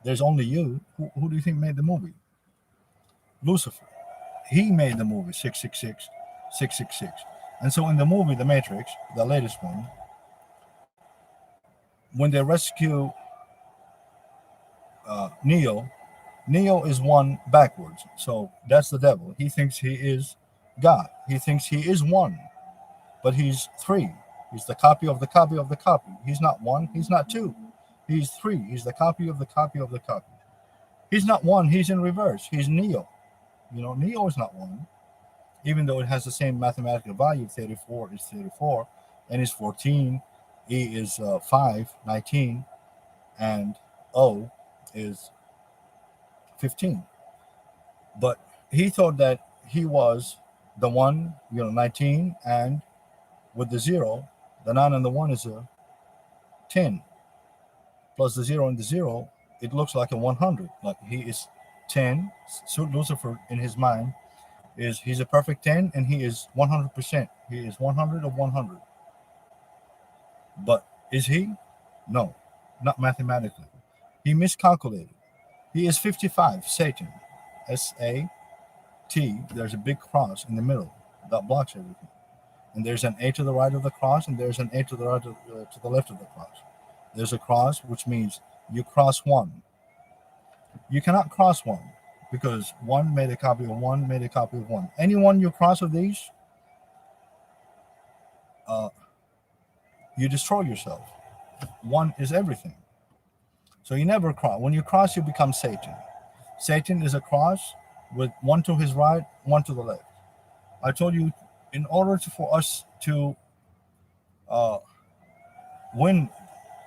There's only you. Who do you think made the movie? Lucifer. He made the movie 666, 666. And so in the movie The Matrix, the latest one, when they rescue Neo, Neo is one backwards. So that's the devil. He thinks he is God. He thinks he is one, but he's three. He's the copy of the copy of the copy. He's not one. He's not two. He's three. He's the copy of the copy of the copy. He's not one. He's in reverse. He's Neo. Neo is not one, even though it has the same mathematical value. 34 is 34, N is 14, E is 5, 19, and O is 15. But he thought that he was the one, 19, and with the 0, the 9 and the 1 is a 10. Plus the 0 and the 0, it looks like a 100. Like he is 10. So Lucifer, in his mind, he's a perfect 10, and he is 100%. He is 100 of 100. But is he? No, not mathematically. He miscalculated. He is 55, Satan. SAT. There's a big cross in the middle that blocks everything. And there's an A to the right of the cross, and there's an A to the right to the left of the cross. There's a cross, which means you cross one. You cannot cross one, because one made a copy of one, made a copy of one. Any one you cross of these, you destroy yourself. One is everything. So you never cross. When you cross, you become Satan. Satan is a cross with one to his right, one to the left. I told you, in order for us to win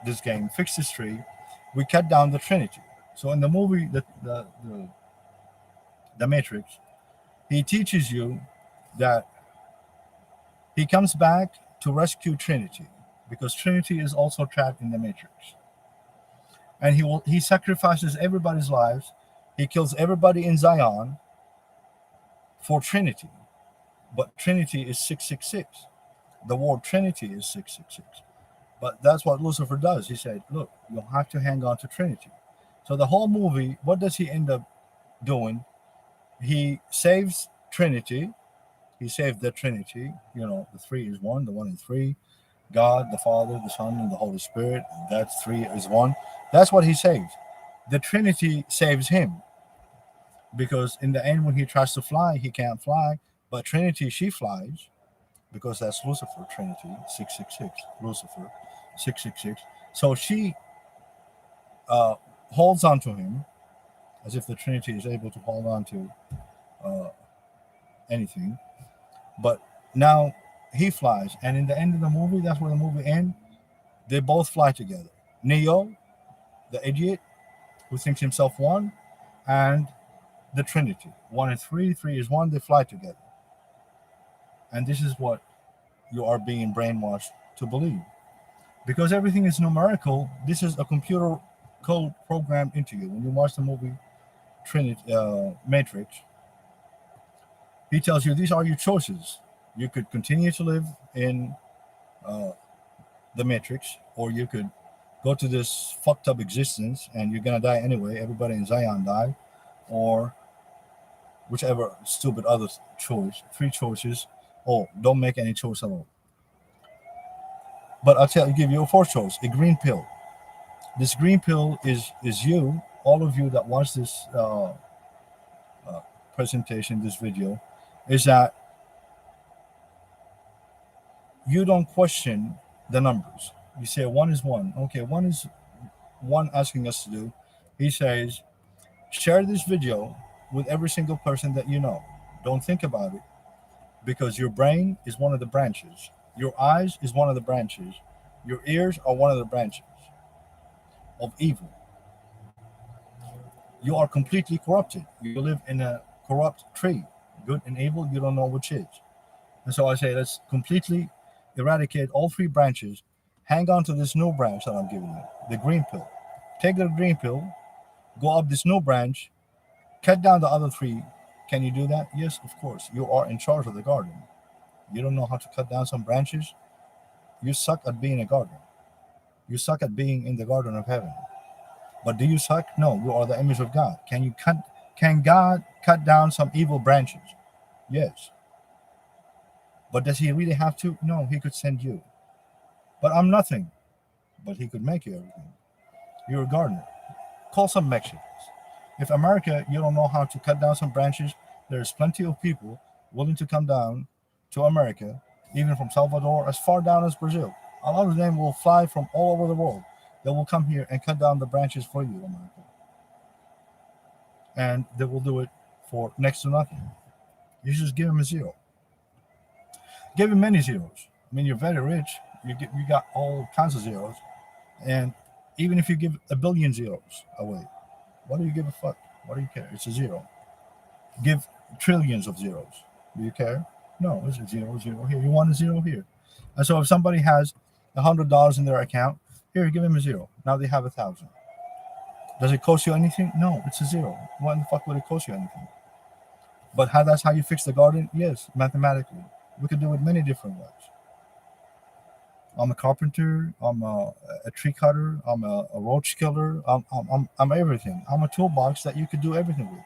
this game, fix this tree, we cut down the Trinity. So in the movie, the Matrix, he teaches you that he comes back to rescue Trinity, because Trinity is also trapped in the Matrix. And he sacrifices everybody's lives. He kills everybody in Zion for Trinity. But Trinity is 666. The word Trinity is 666. But that's what Lucifer does. He said, look, you'll have to hang on to Trinity. So the whole movie, what does he end up doing? He saves Trinity. He saved the Trinity. The three is one, the one is three. God, the Father, the Son, and the Holy Spirit. That's three is one. That's what he saves. The Trinity saves him because in the end, when he tries to fly, he can't fly. But Trinity, she flies because that's Lucifer. Trinity 666. Lucifer 666. So she uh, holds on to him as if the Trinity is able to hold on to uh, anything. But now he flies, and in the end of the movie, that's where the movie ends. They both fly together. Neo, the idiot who thinks himself one, and the Trinity. One is three, three is one, they fly together. And this is what you are being brainwashed to believe. Because everything is numerical, this is a computer code programmed into you. When you watch the movie Trinity, Matrix, he tells you these are your choices. You could continue to live in uh, the Matrix, or you could go to this fucked up existence and you're gonna die anyway. Everybody in Zion died, or whichever stupid other choice. Three choices. Oh, don't make any choice at all. But give you a fourth choice: a green pill. This green pill is you, all of you that watch this presentation, this video, is that you don't question the numbers. You say one is one. Okay, one is one asking us to do. He says, share this video with every single person that you know. Don't think about it because your brain is one of the branches. Your eyes is one of the branches. Your ears are one of the branches of evil. You are completely corrupted. You live in a corrupt tree. Good and evil, you don't know which is. And so I say, let's completely eradicate all three branches. Hang on to this new branch that I'm giving you, the green pill. Take the green pill, go up this new branch, cut down the other three. Can you do that? Yes, of course. You are in charge of the garden. You don't know how to cut down some branches? You suck at being a gardener. You suck at being in the garden of heaven. But do you suck? No, you are the image of God. Can God cut down some evil branches? Yes. But does he really have to? No, he could send you. But I'm nothing. But he could make you everything. You're a gardener. Call some Mexicans. If America, you don't know how to cut down some branches, there's plenty of people willing to come down to America, even from Salvador, as far down as Brazil. A lot of them will fly from all over the world. They will come here and cut down the branches for you, America. And they will do it for next to nothing. You just give them a zero. Give him many zeros. I mean, you're very rich. You got all kinds of zeros. And even if you give a billion zeros away, what do you give a fuck? What do you care? It's a zero. Give trillions of zeros. Do you care? No, it's a zero, zero here. You want a zero here. And so if somebody has $100 in their account, here, give him a zero. Now they have 1,000. Does it cost you anything? No, it's a zero. Why in the fuck would it cost you anything? But that's how you fix the garden? Yes, mathematically. We could do it many different ways. I'm a carpenter. I'm a tree cutter. I'm a roach killer. I'm everything. I'm a toolbox that you could do everything with.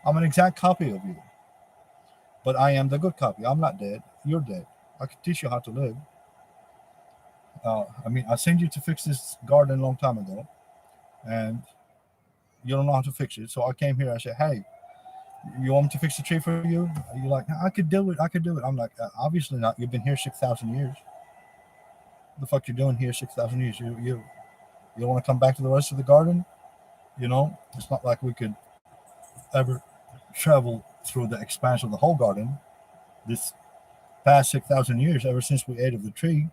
I'm an exact copy of you. But I am the good copy. I'm not dead. You're dead. I could teach you how to live. I mean, I sent you to fix this garden a long time ago, and you don't know how to fix it. So I came here. I said, hey, you want me to fix the tree for you? You're like, I could do it. I could do it. I'm like, obviously not. You've been here 6,000 years. What the fuck you doing here 6,000 years? You don't want to come back to the rest of the garden? You know, it's not like we could ever travel through the expanse of the whole garden. This past 6,000 years, ever since we ate of the tree,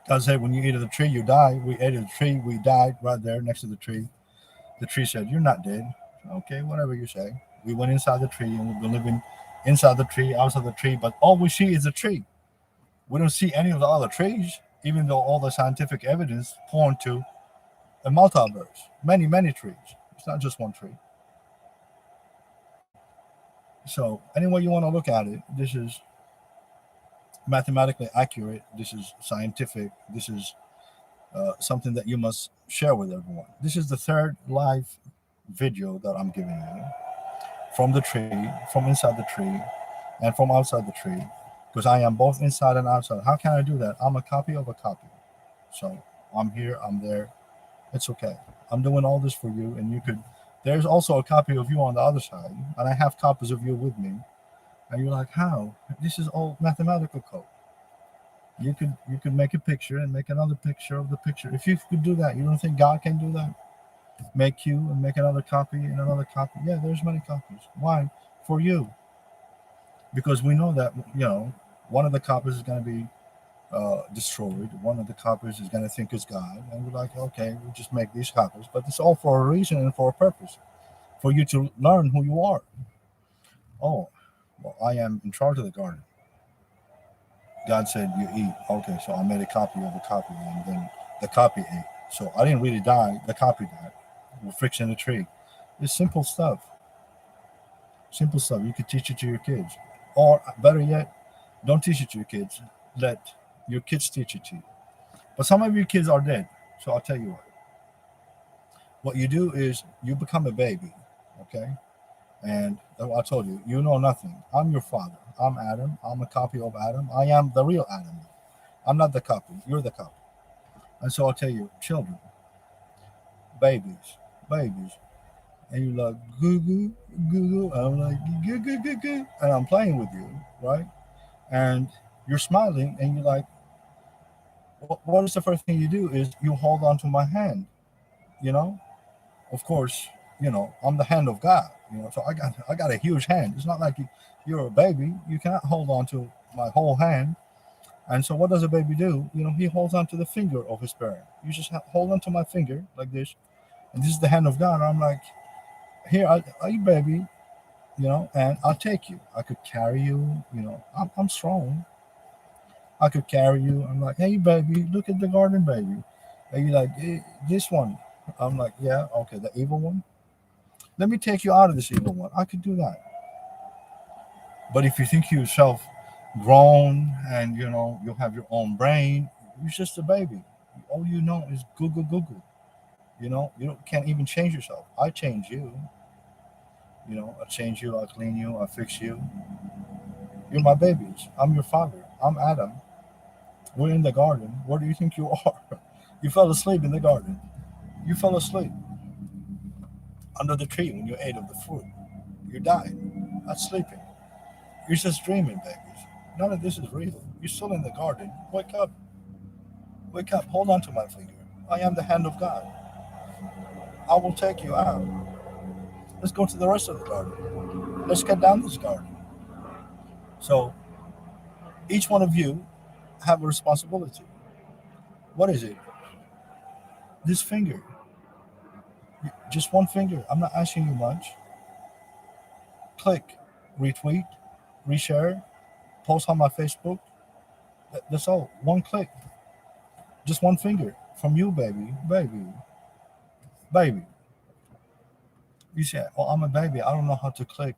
God said, when you eat of the tree, you die. We ate of the tree, we died right there next to the tree. The tree said, you're not dead. Okay, whatever you say. We went inside the tree and we've been living inside the tree, outside the tree, but all we see is a tree. We don't see any of the other trees, even though all the scientific evidence point to a multiverse, many, many trees. It's not just one tree. So, any way you want to look at it, this is mathematically accurate. This is scientific. This is something that you must share with everyone. This is the third live video that I'm giving you from the tree, from inside the tree, and from outside the tree. because I am both inside and outside. How can I do that? I'm a copy of a copy. So I'm here, I'm there. It's okay. I'm doing all this for you, and you could. There's also a copy of you on the other side, and I have copies of you with me. And you're like, how? This is all mathematical code. You could make a picture and make another picture of the picture. If you could do that, you don't think God can do that? Make you and make another copy and another copy. Yeah, there's many copies. Why? For you, because we know that one of the copies is going to be destroyed. One of the copies is going to think it's God, and we're like, okay, we just make these copies, but it's all for a reason and for a purpose, for you to learn who you are. Oh, well, I am in charge of the garden. God said you eat. Okay, so I made a copy of a copy, and then the copy ate. So I didn't really die. The copy died. We're fixing the tree. It's simple stuff. Simple stuff. You could teach it to your kids, or better yet, don't teach it to your kids. Let your kids teach it to you. But some of your kids are dead. So I'll tell you what. What you do is you become a baby, okay? And I told you, you know nothing. I'm your father. I'm Adam. I'm a copy of Adam. I am the real Adam. I'm not the copy. You're the copy. And so I'll tell you, children, babies. And you're like, goo goo, goo goo. And I'm like, goo goo, goo goo. And I'm playing with you, right? And you're smiling and you're like, what is the first thing you do is you hold on to my hand, you know? Of course, I'm the hand of God, so I got a huge hand. It's not like you're a baby. You cannot hold on to my whole hand. And so what does a baby do? He holds on to the finger of his parent. You just hold on to my finger like this, and this is the hand of God. I'm like, here, I baby, and I'll take you. I could carry you, I'm strong. I could carry you. I'm like, hey, baby, look at the garden, baby. And you're like, this one. I'm like, yeah, okay, the evil one. Let me take you out of this evil one. I could do that. But if you think yourself grown and you have your own brain, you're just a baby. All you know is Google, Google. Can't even change yourself. I change you. I change you. I clean you. I fix you. You're my babies. I'm your father. I'm Adam. We're in the garden. Where do you think you are? You fell asleep in the garden. You fell asleep under the tree when you ate of the fruit. You died. Not sleeping. You're just dreaming, babies. None of this is real. You're still in the garden. Wake up. Wake up. Hold on to my finger. I am the hand of God. I will take you out. Let's go to the rest of the garden. Let's cut down this garden. So each one of you have a responsibility. What is it? This finger. Just one finger. I'm not asking you much. Click, retweet, reshare, post on my Facebook. That's all. One click. Just one finger from you, baby. Baby. Baby. You say, "Oh, I'm a baby. I don't know how to click."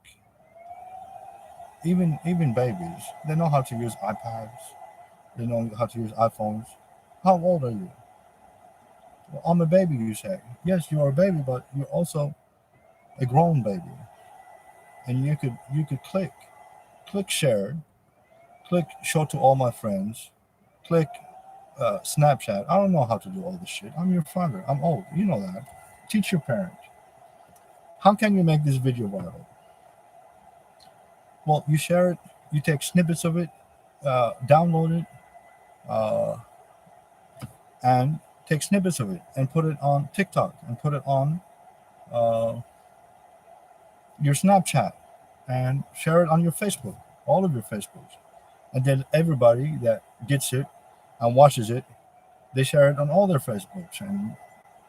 Even babies, they know how to use iPads. They know how to use iPhones. How old are you? Well, I'm a baby. You say, yes, you are a baby, but you're also a grown baby, and you could click share, click show to all my friends, click Snapchat. I don't know how to do all this shit. I'm your father. I'm old. You know that. Teach your parents. How can you make this video viral? Well, you share it. You take snippets of it, download it, uh, and take snippets of it and put it on TikTok and put it on uh, your Snapchat and share it on your Facebook, all of your Facebooks. And then everybody that gets it and watches it, they share it on all their Facebooks and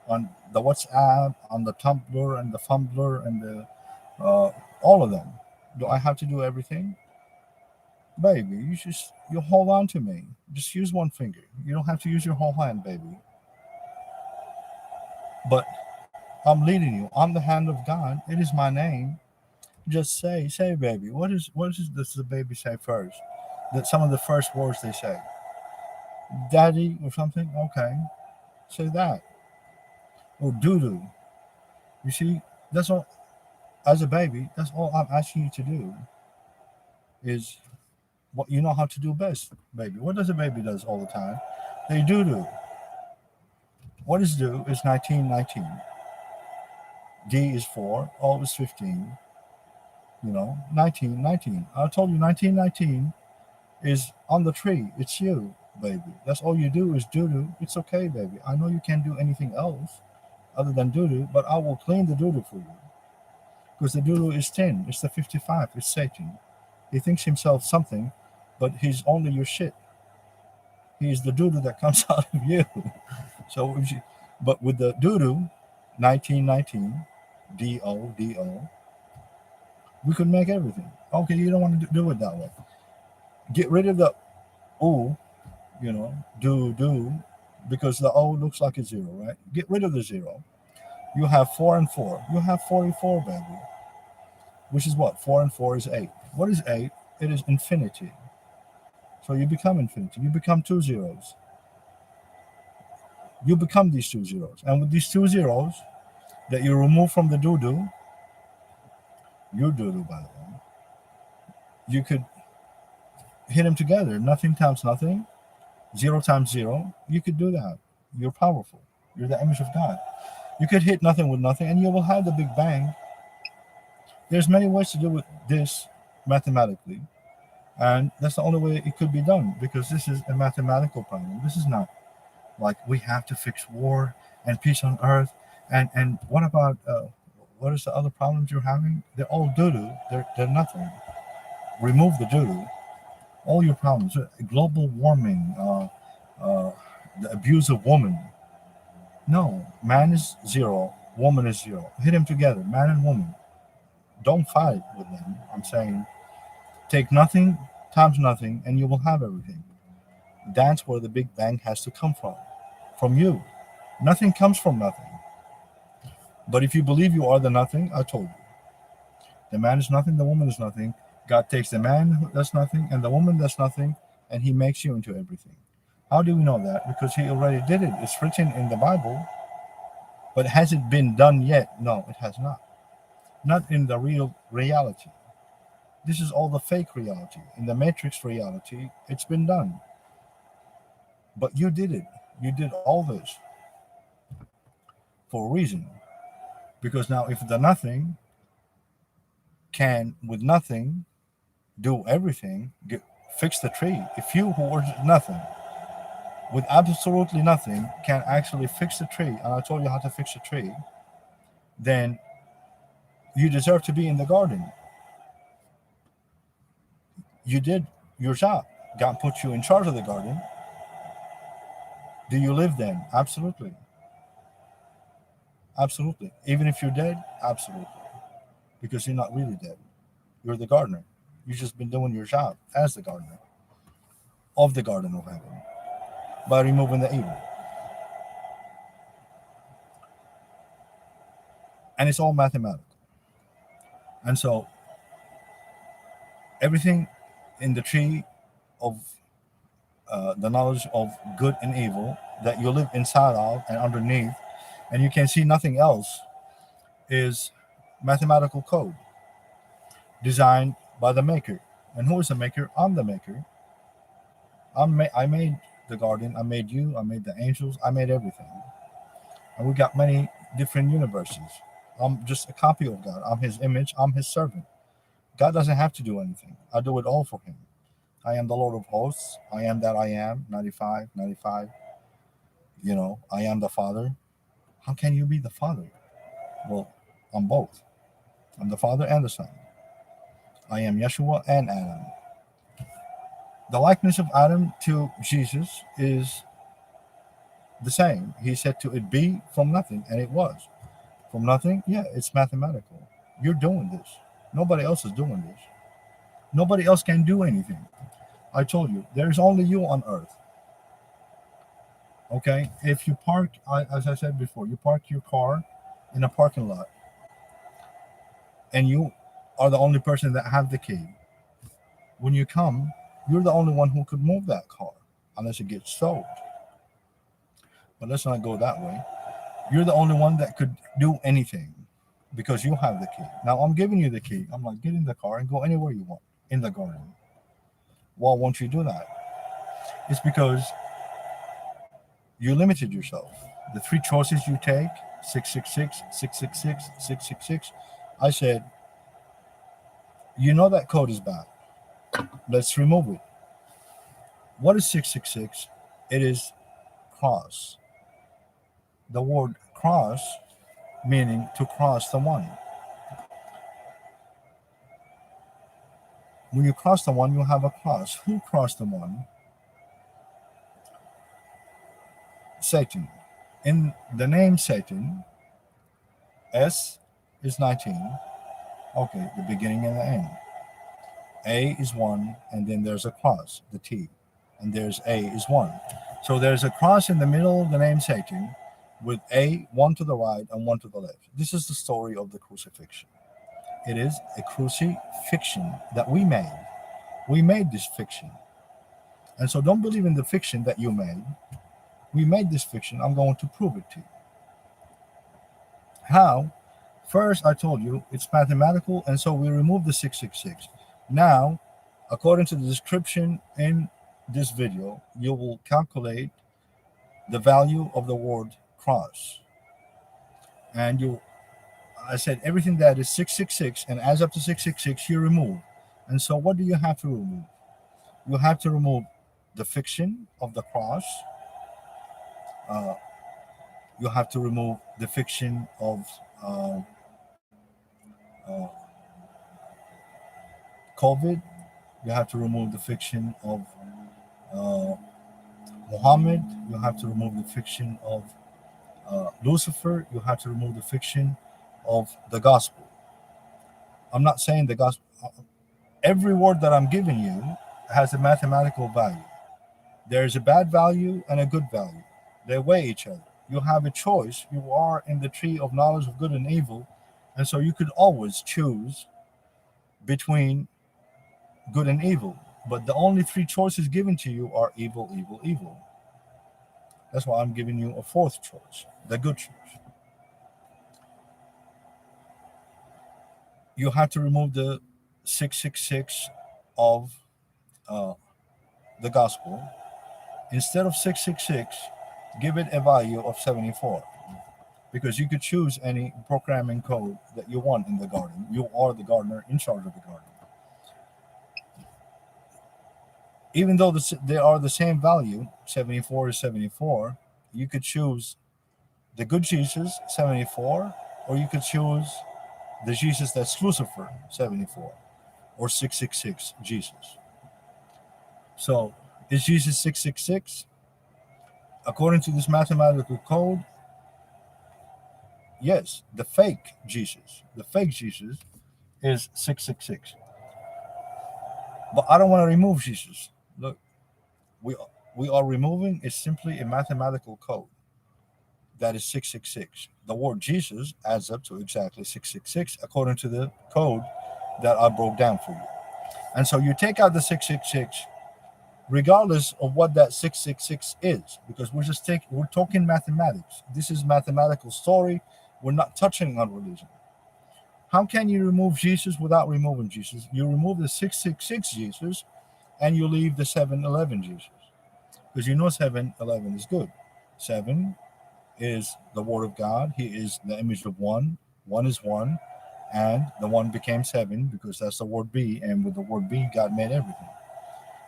on the WhatsApp, on the Tumblr and the Fumbler and the all of them. Do I have to do everything? Baby, you hold on to me. Just use one finger. You don't have to use your whole hand, baby. But I'm leading you. I'm the hand of God. It is my name. Just say, baby. What is does the baby say first? That some of the first words they say, daddy or something. Okay, say that or doo doo. You see, that's all. As a baby, that's all I'm asking you to do is what you know how to do best, baby. What does a baby does all the time? They do. What is do is 1919. D is 4, O is 15, 1919. I told you 1919 is on the tree. It's you, baby. That's all you do is doo-doo. It's okay, baby. I know you can't do anything else other than doo-doo, but I will clean the doo-doo for you. Because the doo-doo is 10. It's the 55. It's Satan. He thinks himself something, but he's only your shit. He's the doo-doo that comes out of you. So, but with the doo-doo, 1919, D-O, we could make everything. Okay, you don't want to do it that way. Get rid of the O, do, because the O looks like a zero, right? Get rid of the zero. You have 4 and 4. You have 44, baby. Which is what? 4 and 4 is 8. What is 8? It is infinity. So you become infinity. You become 2 zeros. You become these 2 zeros. And with these 2 zeros that you remove from the doo-doo, your doo-doo, by the way, you could hit them together. Nothing times nothing, 0 times 0. You could do that. You're powerful. You're the image of God. You could hit nothing with nothing, and you will have the Big Bang. There's many ways to do this mathematically, and that's the only way it could be done, because this is a mathematical problem. This is not like we have to fix war and peace on earth. And what about what is the other problems you're having? They're all doo-doo. They're nothing. Remove the doo-doo. All your problems, global warming, the abuse of woman. No, man is 0, woman is 0. Hit them together, man and woman. Don't fight with them. I'm saying take nothing times nothing and you will have everything. That's where the Big Bang has to come from you. Nothing comes from nothing. But if you believe you are the nothing, I told you. The man is nothing, the woman is nothing. God takes the man that's nothing and the woman that's nothing, and he makes you into everything. How do we know that? Because he already did it. It's written in the Bible. But has it been done yet? No, it has not. Not in the real reality. This is all the fake reality. In the matrix reality, it's been done. But you did it. You did all this for a reason. Because now if the nothing can, with nothing, do everything, fix the tree. If you who are nothing, with absolutely nothing, can actually fix the tree, and I told you how to fix a tree, then you deserve to be in the garden. You did your job. God put you in charge of the garden. Do you live then? Absolutely. Absolutely. Even if you're dead? Absolutely. Because you're not really dead. You're the gardener. You've just been doing your job as the gardener of the Garden of Heaven by removing the evil. And it's all mathematical. And so everything in the tree of the knowledge of good and evil that you live inside of and underneath, and you can see nothing else, is mathematical code designed by the maker. And who is the maker? I'm the maker. I made the garden. I made you. I made the angels. I made everything. And we got many different universes. I'm just a copy of God. I'm his image. I'm his servant. God doesn't have to do anything. I do it all for him. I am the Lord of hosts. I am that I am. 95. I am the Father. How can you be the Father? Well, I'm both. I'm the Father and the Son. I am Yeshua and Adam. The likeness of Adam to Jesus is the same. He said to it be from nothing, and it was. From nothing, yeah, it's mathematical. You're doing this. Nobody else is doing this. Nobody else can do anything. I told you, there's only you on earth. Okay? If you park, as I said before, you park your car in a parking lot, and you are the only person that have the key. When you come, you're the only one who could move that car, unless it gets sold. But let's not go that way. You're the only one that could do anything because you have the key. Now I'm giving you the key. I'm like, get in the car and go anywhere you want in the garden. Why won't you do that? It's because you limited yourself. The three choices you take, 666, 666, 666. I said, you know that code is bad. Let's remove it. What is 666? It is cross. The word cross meaning to cross the one. When you cross the one, you have a cross. Who crossed the one? Satan. In the name Satan, S is 19. Okay, the beginning and the end. A is 1, and then there's a cross, the T. And there's A is 1. So there's a cross in the middle of the name Satan with A, 1 to the right and 1 to the left. This is the story of the crucifixion. It is a crucifixion that we made. We made this fiction. And so don't believe in the fiction that you made. We made this fiction. I'm going to prove it to you. How? First, I told you it's mathematical, and so we removed the 666. Now, according to the description in this video, you will calculate the value of the word cross. And I said everything that is 666 and adds up to 666, you remove. And so what do you have to remove? You have to remove the fiction of the cross. You have to remove the fiction of COVID. You have to remove the fiction of Muhammad. You have to remove the fiction of Lucifer. You have to remove the fiction of the gospel. I'm not saying the gospel. Every word that I'm giving you has a mathematical value. There's a bad value and a good value. They weigh each other. You have a choice. You are in the tree of knowledge of good and evil. And so you could always choose between good and evil. But the only three choices given to you are evil, evil, evil. That's why I'm giving you a fourth choice, the good choice. You have to remove the 666 of the gospel. Instead of 666, give it a value of 74. Because you could choose any programming code that you want in the garden. You are the gardener in charge of the garden. Even though they are the same value, 74 is 74, you could choose the good Jesus, 74, or you could choose the Jesus that's Lucifer, 74, or 666 Jesus. So, is Jesus 666? According to this mathematical code, yes, the fake Jesus is 666. But I don't want to remove Jesus. Look, we are removing is simply a mathematical code that is 666. The word Jesus adds up to exactly 666 according to the code that I broke down for you. And so you take out the 666 regardless of what that 666 is, because we're talking mathematics. This is mathematical story. We're not touching on religion. How can you remove Jesus without removing Jesus? You remove the 666 Jesus and you leave the 711 Jesus. Because you know 711 is good. 7 is the word of God. He is the image of one. One is one. And the one became 7 because that's the word be. And with the word be, God made everything.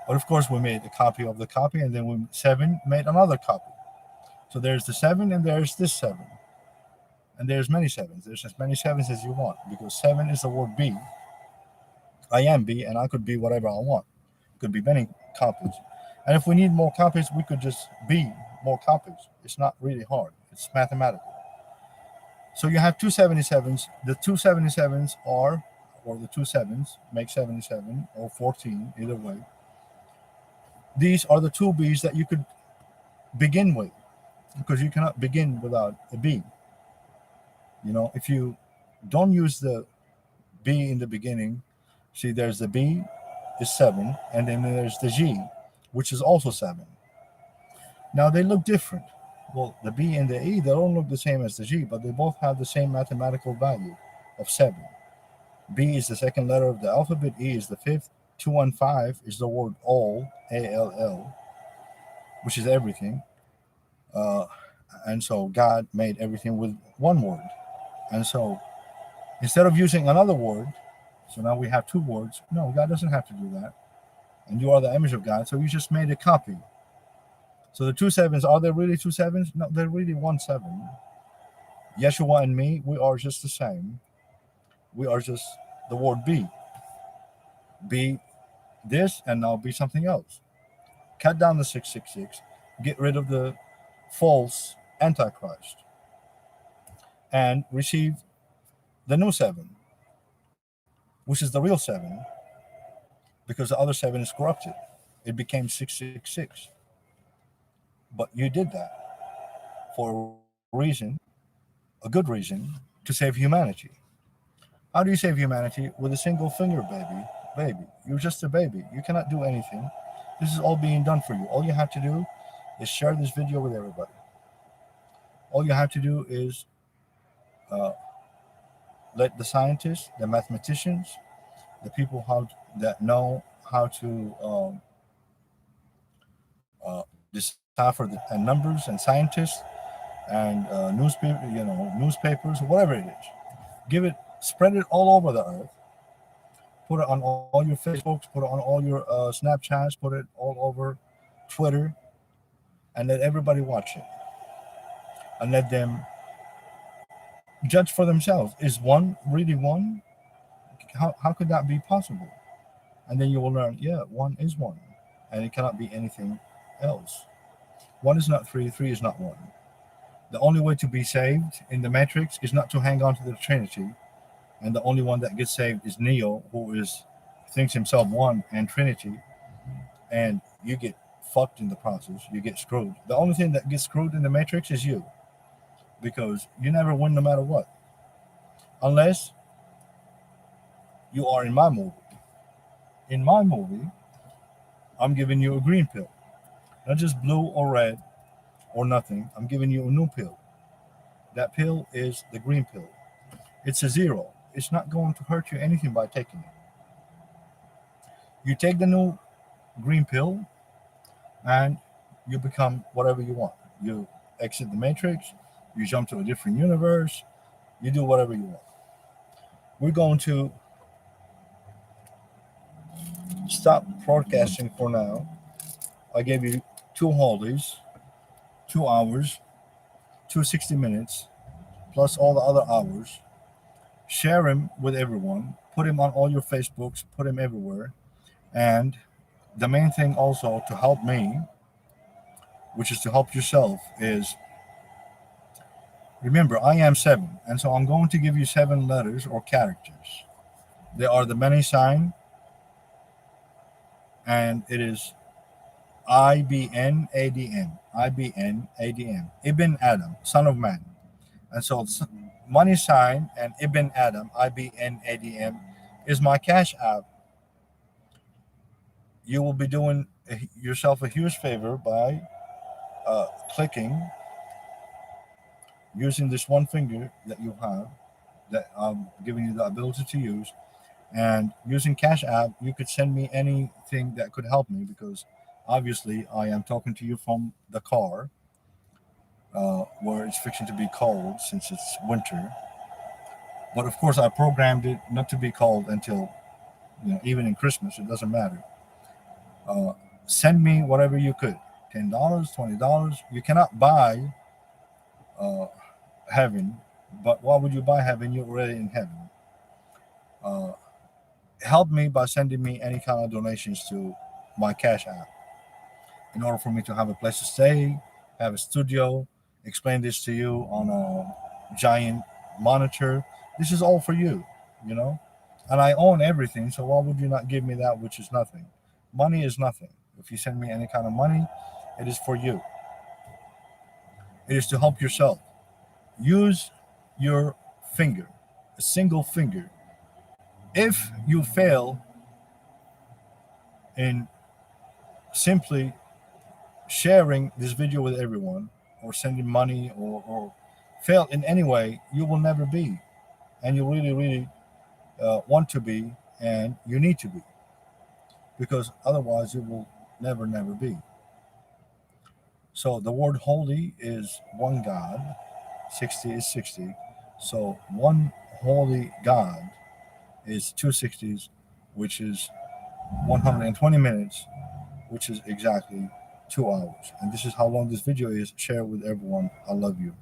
But of course, we made a copy of the copy, and then 7 made another copy. So there's the 7 and there's this 7. And there's many 7s. There's as many 7s as you want, because 7 is the word be. I am be, and I could be whatever I want. It could be many copies. And if we need more copies, we could just be more copies. It's not really hard. It's mathematical. So you have two 77s. The two 77s are, or the two 7s make 77 or 14, either way. These are the two B's that you could begin with, because you cannot begin without a B. You know, if you don't use the B in the beginning, see, there's the B is 7, and then there's the G, which is also 7. Now they look different. Well, the B and the E, they don't look the same as the G, but they both have the same mathematical value of 7. B is the second letter of the alphabet, E is the fifth, 215 is the word all, all, which is everything. Uh, and so God made everything with one word. And so instead of using another word, so now we have two words. No, God doesn't have to do that. And you are the image of God, so you just made a copy. So the two sevens, are there really two sevens? No, they're really one seven. Yeshua and me, we are just the same. We are just the word be. Be this and now be something else. Cut down the 666, get rid of the false antichrist, and receive the new seven, which is the real seven, because the other seven is corrupted. It became 666. But you did that for a reason, a good reason, to save humanity. How do you save humanity? With a single finger, baby. Baby. You're just a baby. You cannot do anything. This is all being done for you. All you have to do is share this video with everybody. All you have to do is uh, let the scientists, the mathematicians, the people that know how to decipher and numbers, and scientists and newspapers, whatever it is. Give it, spread it all over the earth. Put it on all your Facebooks. Put it on all your Snapchats. Put it all over Twitter, and let everybody watch it, and let them judge for themselves. Is one really one? How could that be possible? And then you will learn, yeah, one is one, and it cannot be anything else. One is not three, three is not one. The only way to be saved in the Matrix is not to hang on to the Trinity, and the only one that gets saved is Neo, who is thinks himself one and Trinity, and you get fucked in the process. You get screwed. The only thing that gets screwed in the Matrix is you, because you never win no matter what, unless you are in my movie. In my movie, I'm giving you a green pill, not just blue or red or nothing. I'm giving you a new pill. That pill is the green pill. It's a zero. It's not going to hurt you anything by taking it. You take the new green pill and you become whatever you want. You exit the matrix, you jump to a different universe, you do whatever you want. We're going to stop broadcasting for now. I gave you two holidays, 2 hours, 260 minutes, plus all the other hours. Share him with everyone. Put him on all your Facebooks. Put him everywhere. And the main thing also to help me, which is to help yourself, is remember I am seven. And so I'm going to give you 7 letters or characters. They are the many sign, and it is IBN ADM. Ibn Adam, son of man. And so money sign and Ibn Adam, IBN ADM, is my cash app. You will be doing yourself a huge favor by clicking, using this one finger that you have, that I'm giving you the ability to use, and using Cash App, you could send me anything that could help me, because obviously I am talking to you from the car, where it's fixing to be cold since it's winter. But of course, I programmed it not to be cold until, even in Christmas. It doesn't matter. Uh, Send me whatever you could. $10, $20. You cannot buy uh, heaven, but why would you buy heaven? You're already in heaven. Uh, Help me by sending me any kind of donations to my Cash App in order for me to have a place to stay, have a studio, explain this to you on a giant monitor. This is all for you, you know? And I own everything, so why would you not give me that which is nothing? Money is nothing. If you send me any kind of money, it is for you. It is to help yourself. Use your finger, a single finger. If you fail in simply sharing this video with everyone, or sending money, or fail in any way, you will never be. And you really, really want to be, and you need to be. because otherwise it will never, never be. So the word holy is one God, 60 is 60. So one holy God is 260s, which is 120 minutes, which is exactly 2 hours. And this is how long this video is. Share it with everyone. I love you.